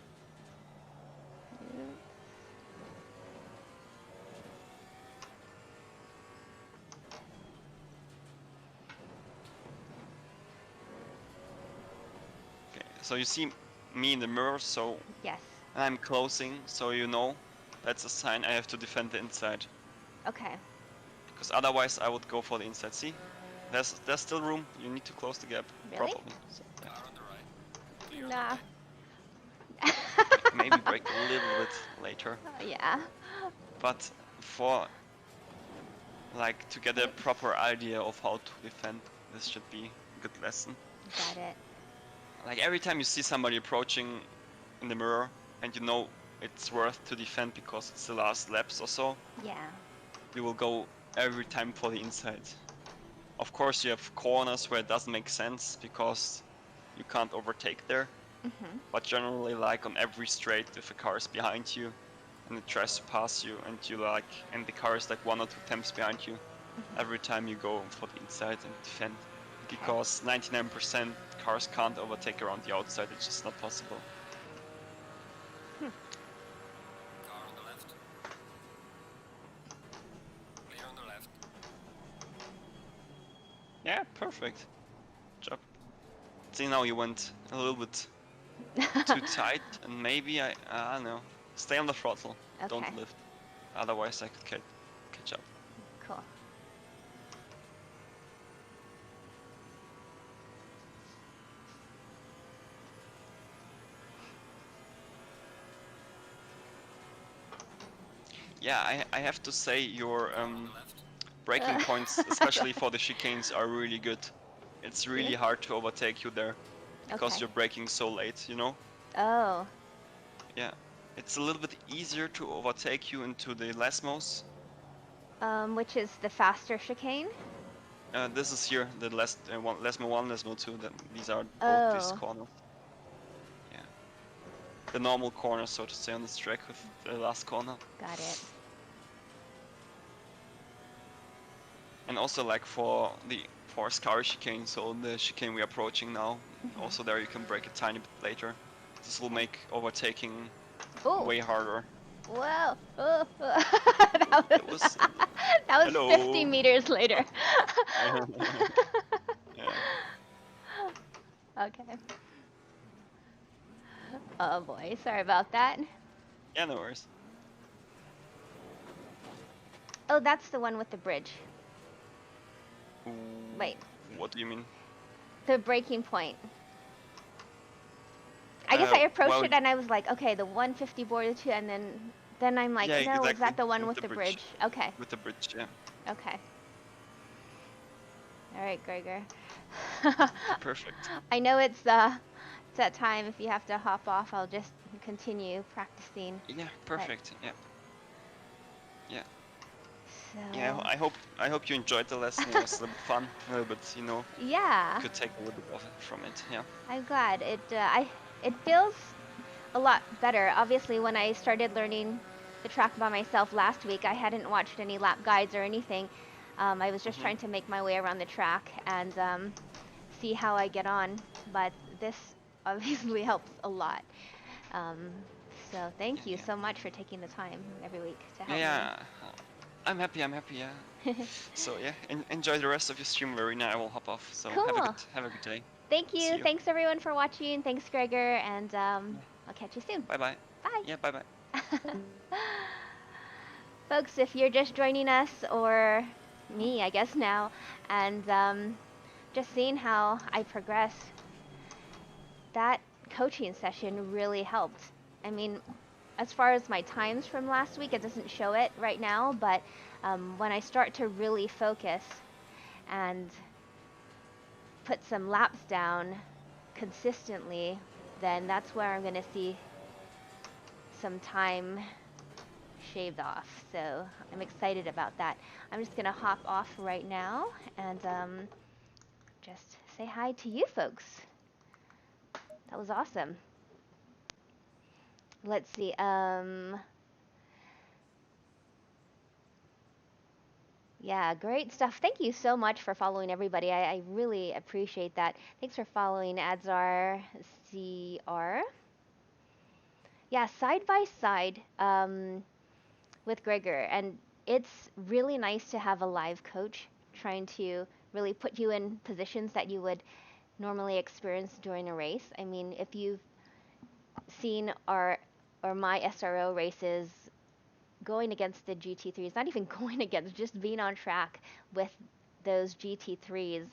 Okay, so you see me in the mirror, so Yes. I'm closing, so you know that's a sign I have to defend the inside. Okay. Because otherwise I would go for the inside. See? There's still room. You need to close the gap Really? properly. So, yeah. Car on the right. Clear on Nah. the right. Maybe brake a little bit later. Yeah. But for like to get a proper idea of how to defend, this should be a good lesson. Got it. Like every time you see somebody approaching in the mirror and you know it's worth to defend because it's the last laps or so, Yeah. you will go every time for the inside. Of course you have corners where it doesn't make sense because you can't overtake there, Mhm. but generally like on every straight if a car is behind you and it tries to pass you and the car is like 1 or 2 temps behind you, every time you go for the inside and defend. Because 99% cars can't overtake around the outside, it's just not possible. Car on the left. Clear on the left. Yeah, perfect. Good job. See, now you went a little bit too tight, and maybe I don't know. Stay on the throttle, Okay. don't lift. Otherwise, I could catch up. Cool. Yeah, I have to say your Car on the left. braking points, especially for the chicanes, are really good. It's really See? hard to overtake you there because Okay. you're braking so late, you know? Oh. Yeah. It's a little bit easier to overtake you into the Lesmos. Which is the faster chicane? This is here, the Lesmo 1, Lesmo 2, these are both these Oh. corners. Yeah. The normal corner, so to say, on this track with the last corner. Got it. And also like for Scar chicane, so the chicane we're approaching now, also there you can brake a tiny bit later. This will make overtaking Oh, way harder. whoa. Oh, that It was, was that was 50 hello. meters later. Yeah. Okay. Oh boy, sorry about that. Yeah, no worries. Oh, that's the one with the bridge. Wait, What do you mean? the breaking point. I guess I approached Well, it and I was like, okay, the 150 border two, and then I'm like, yeah, no, is exactly. that the one with the bridge? Okay, With the bridge, yeah. okay. All right, Gregor. Perfect. I know it's that time. If you have to hop off, I'll just continue practicing. Yeah, perfect. Yeah. Yeah. So. Yeah, I hope you enjoyed the lesson. It was a little bit fun, a little bit, you know, Yeah. could take a little bit of it from it. Yeah. I'm glad it feels a lot better. Obviously, when I started learning the track by myself last week, I hadn't watched any lap guides or anything. I was just trying to make my way around the track and see how I get on. But this obviously helps a lot. So thank you so much for taking the time every week to help Yeah. I'm happy. Yeah. me. So yeah, enjoy the rest of your stream, Verena. I will hop off. So Cool. have a good day. Thank See you. you. Thanks everyone for watching. Thanks Gregor, and I'll catch you soon. Bye bye. Bye. Yeah, bye bye. Folks, if you're just joining us, or me, I guess now, and just seeing how I progress, that coaching session really helped. I mean, as far as my times from last week, it doesn't show it right now, but when I start to really focus and put some laps down consistently, then that's where I'm going to see some time shaved off. So I'm excited about that. I'm just going to hop off right now and just say hi to you folks. That was awesome. Let's see. Yeah, great stuff. Thank you so much for following everybody. I really appreciate that. Thanks for following Adzar CR. Yeah, side by side with Gregor. And it's really nice to have a live coach trying to really put you in positions that you would normally experience during a race. I mean, if you've seen our or my SRO races going against the GT3s, not even going against, just being on track with those GT3s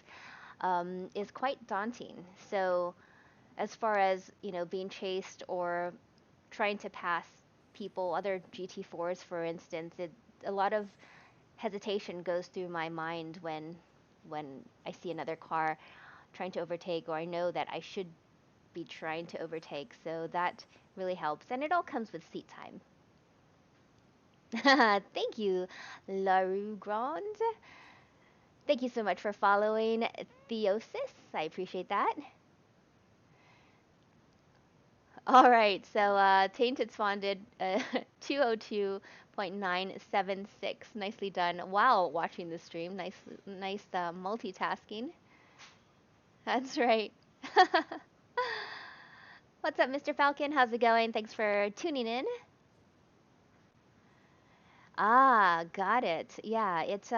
is quite daunting. So as far as, you know, being chased or trying to pass people, other GT4s, for instance, a lot of hesitation goes through my mind when I see another car trying to overtake, or I know that I should be trying to overtake. So that really helps, and it all comes with seat time. Thank you, Larue Grand. Thank you so much for following Theosis. I appreciate that. All right, so Tainted Swan did 202.976. Nicely done while watching the stream. Nice multitasking. That's right. What's up, Mr. Falcon? How's it going? Thanks for tuning in. Ah, got it. Yeah, it's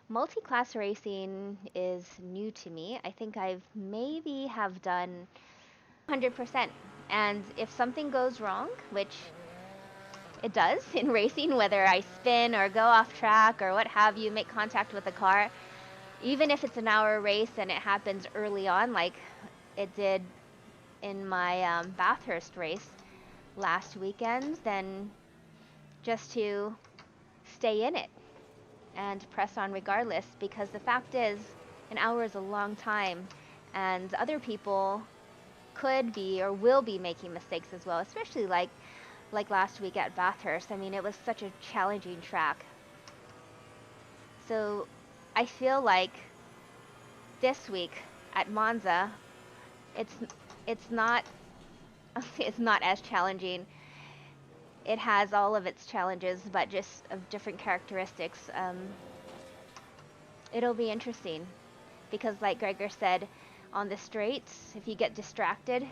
multi-class racing is new to me. I think I've maybe have done 100%. And if something goes wrong, which it does in racing, whether I spin or go off track or what have you, make contact with a car, even if it's an hour race and it happens early on, like it did in my Bathurst race last weekend, then just to stay in it and press on regardless, because the fact is an hour is a long time and other people could be or will be making mistakes as well, especially like last week at Bathurst. I mean, it was such a challenging track. So I feel like this week at Monza, it's not it's not as challenging. It has all of its challenges, but just of different characteristics. It'll be interesting because, like Gregor said, on the straights, if you get distracted,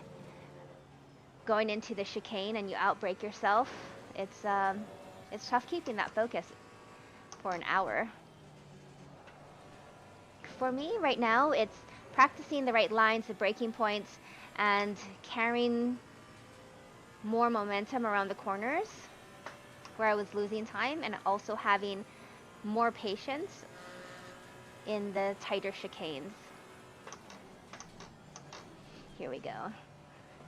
going into the chicane and you outbrake yourself, it's tough keeping that focus for an hour. For me right now, it's practicing the right lines, the braking points, and carrying more momentum around the corners where I was losing time, and also having more patience in the tighter chicanes. Here we go.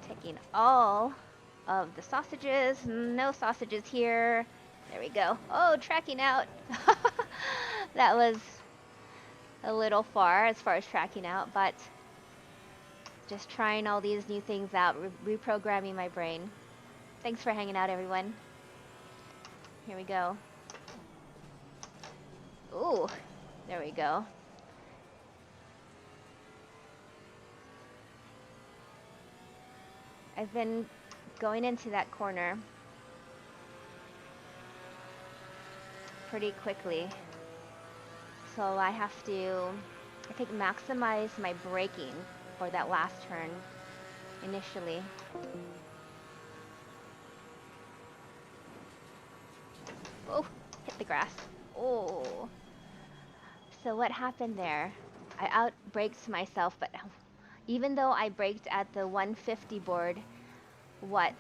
Taking all of the sausages. No sausages here. There we go. Oh, tracking out. That was a little far as tracking out, but just trying all these new things out, reprogramming my brain. Thanks for hanging out, everyone. Here we go. Ooh, there we go. I've been going into that corner pretty quickly, so I have to, I think, maximize my braking for that last turn initially. Oh, hit the grass. Oh. So what happened there? I out-braked myself, but even though I braked at the 150 board, what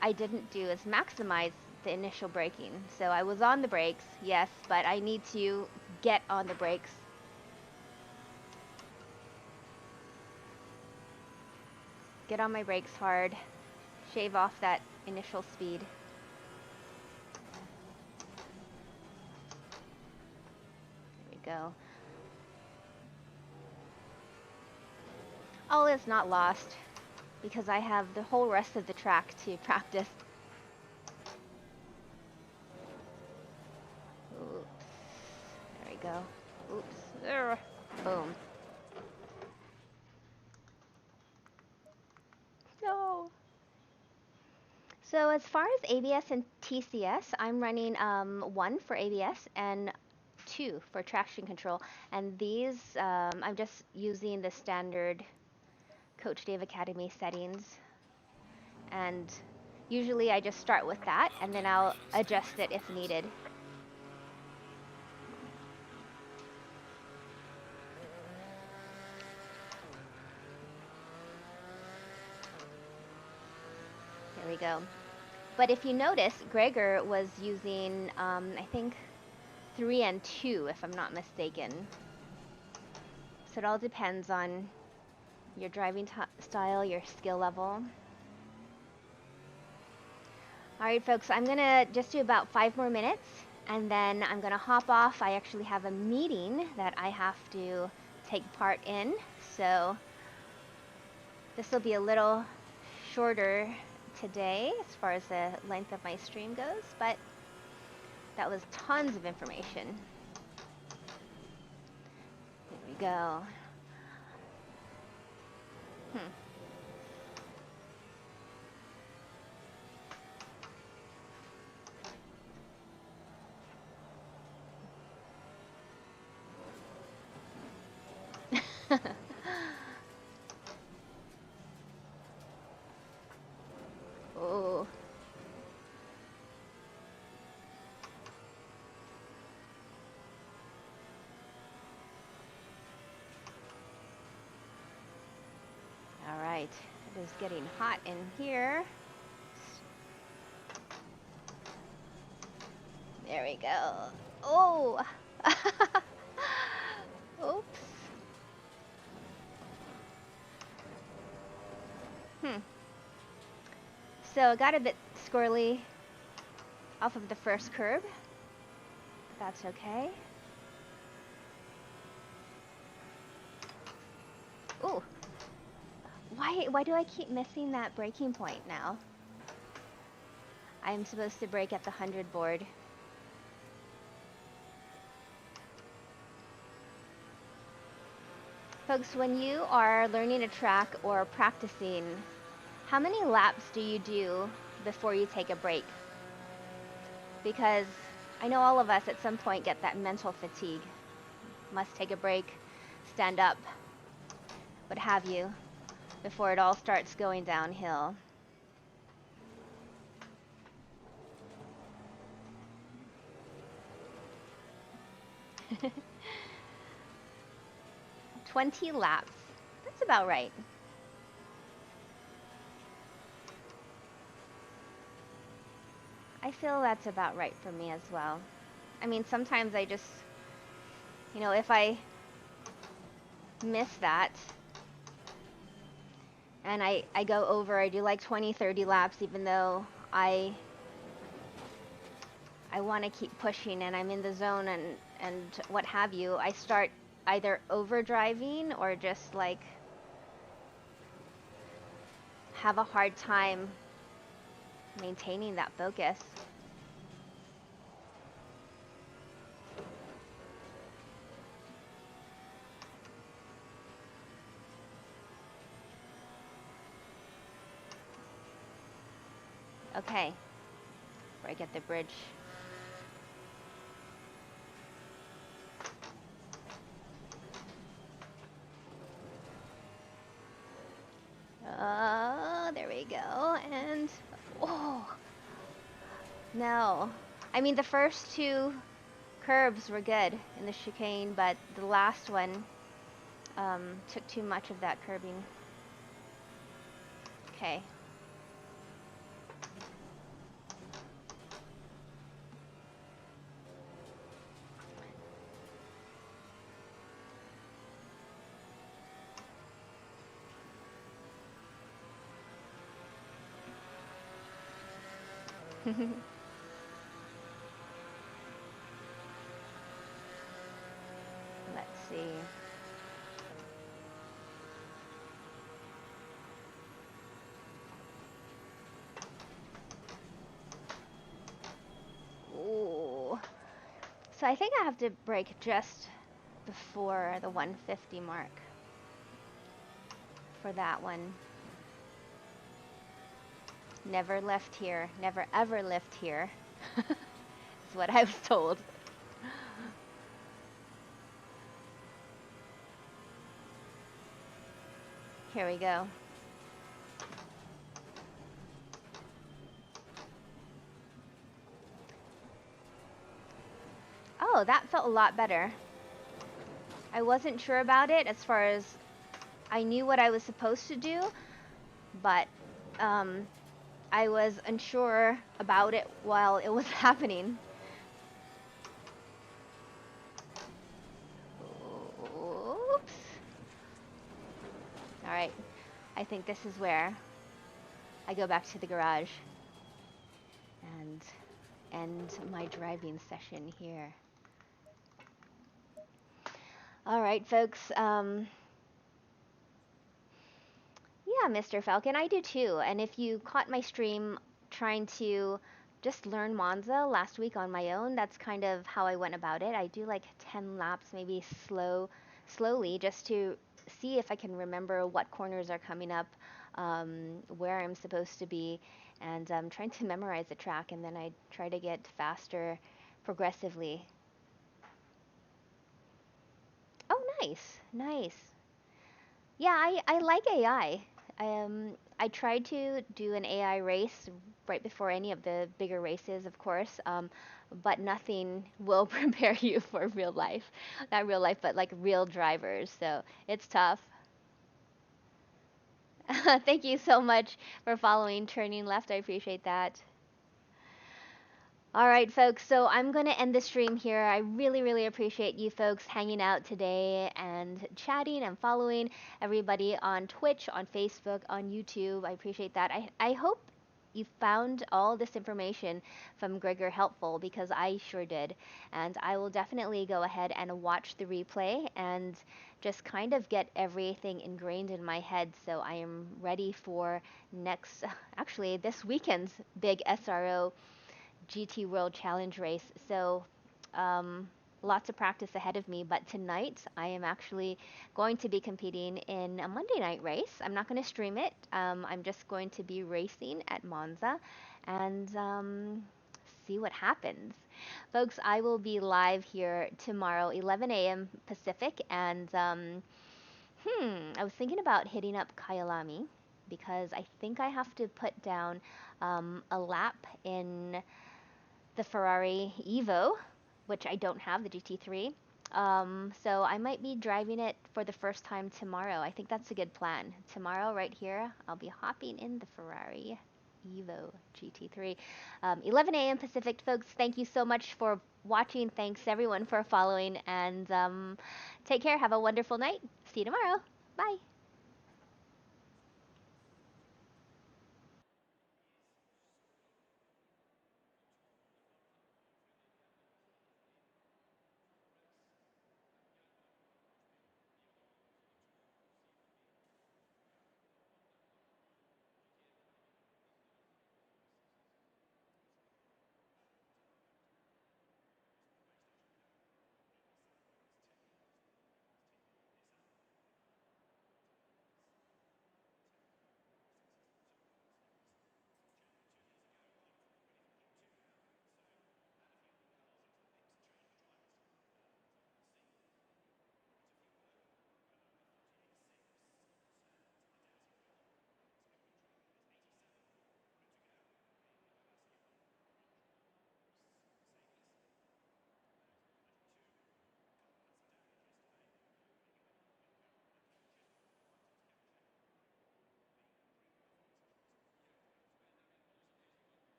I didn't do is maximize the initial braking. So I was on the brakes, yes, but I need to get on the brakes. Get on my brakes hard, shave off that initial speed. There we go. All is not lost, because I have the whole rest of the track to practice. Oops. There we go. Oops. Urgh. Boom. No. So as far as ABS and TCS, I'm running 1 for ABS and 2 for traction control. And these, I'm just using the standard Coach Dave Academy settings. And usually I just start with that, and then I'll adjust it if needed. There we go. But if you notice, Gregor was using, I think, 3 and 2, if I'm not mistaken. So it all depends on your driving style, your skill level. Alright folks, I'm gonna just do about 5 more minutes, and then I'm gonna hop off. I actually have a meeting that I have to take part in, so this will be a little shorter today as far as the length of my stream goes, but that was tons of information. Here we go. Oh. All right, it is getting hot in here. There we go. Oh! Oops. So I got a bit squirrely off of the first curb. That's okay. Ooh. Why do I keep missing that braking point now? I'm supposed to brake at the 100 board. Folks, when you are learning a track or practicing, how many laps do you do before you take a break? Because I know all of us at some point get that mental fatigue. Must take a break, stand up, what have you, before it all starts going downhill. 20 laps. That's about right. I feel that's about right for me as well. I mean, sometimes I just, if I miss that and I go over, I do like 20, 30 laps, even though I want to keep pushing and I'm in the zone and what have you, I start either overdriving or just like have a hard time maintaining that focus. Okay, before I get the bridge. There we go, and oh, no. I mean, the first two curbs were good in the chicane, but the last one took too much of that curbing. Okay. Let's see. Ooh. So I think I have to brake just before the 150 mark for that one. Never left here. Never ever left here. Is what I was told. Here we go. Oh, that felt a lot better. I wasn't sure about it as far as I knew what I was supposed to do, but I was unsure about it while it was happening. Oops. Alright, I think this is where I go back to the garage and end my driving session here. Alright, folks. Yeah, Mr. Falcon, I do too. And if you caught my stream trying to just learn Monza last week on my own, that's kind of how I went about it. I do like 10 laps, maybe slowly, just to see if I can remember what corners are coming up, where I'm supposed to be, and trying to memorize the track, and then I try to get faster progressively. Oh, nice, nice. Yeah, I like AI. I tried to do an AI race right before any of the bigger races, of course, but nothing will prepare you for real life. Not real life, but like real drivers. So it's tough. Thank you so much for following Turning Left. I appreciate that. All right, folks. So I'm going to end the stream here. I really, really appreciate you folks hanging out today and chatting and following everybody on Twitch, on Facebook, on YouTube. I appreciate that. I hope you found all this information from Gregor helpful because I sure did. And I will definitely go ahead and watch the replay and just kind of get everything ingrained in my head so I am ready for actually, this weekend's big SRO GT World Challenge race. So lots of practice ahead of me. But tonight I am actually going to be competing in a Monday night race. I'm not going to stream it. I'm just going to be racing at Monza and see what happens. Folks, I will be live here tomorrow, 11 a.m. Pacific. And I was thinking about hitting up Kyalami because I think I have to put down a lap in the Ferrari Evo, which I don't have, the GT3. So I might be driving it for the first time tomorrow. I think that's a good plan. Tomorrow, right here, I'll be hopping in the Ferrari Evo GT3. 11 a.m. Pacific, folks. Thank you so much for watching. Thanks everyone for following, and take care. Have a wonderful night. See you tomorrow. Bye.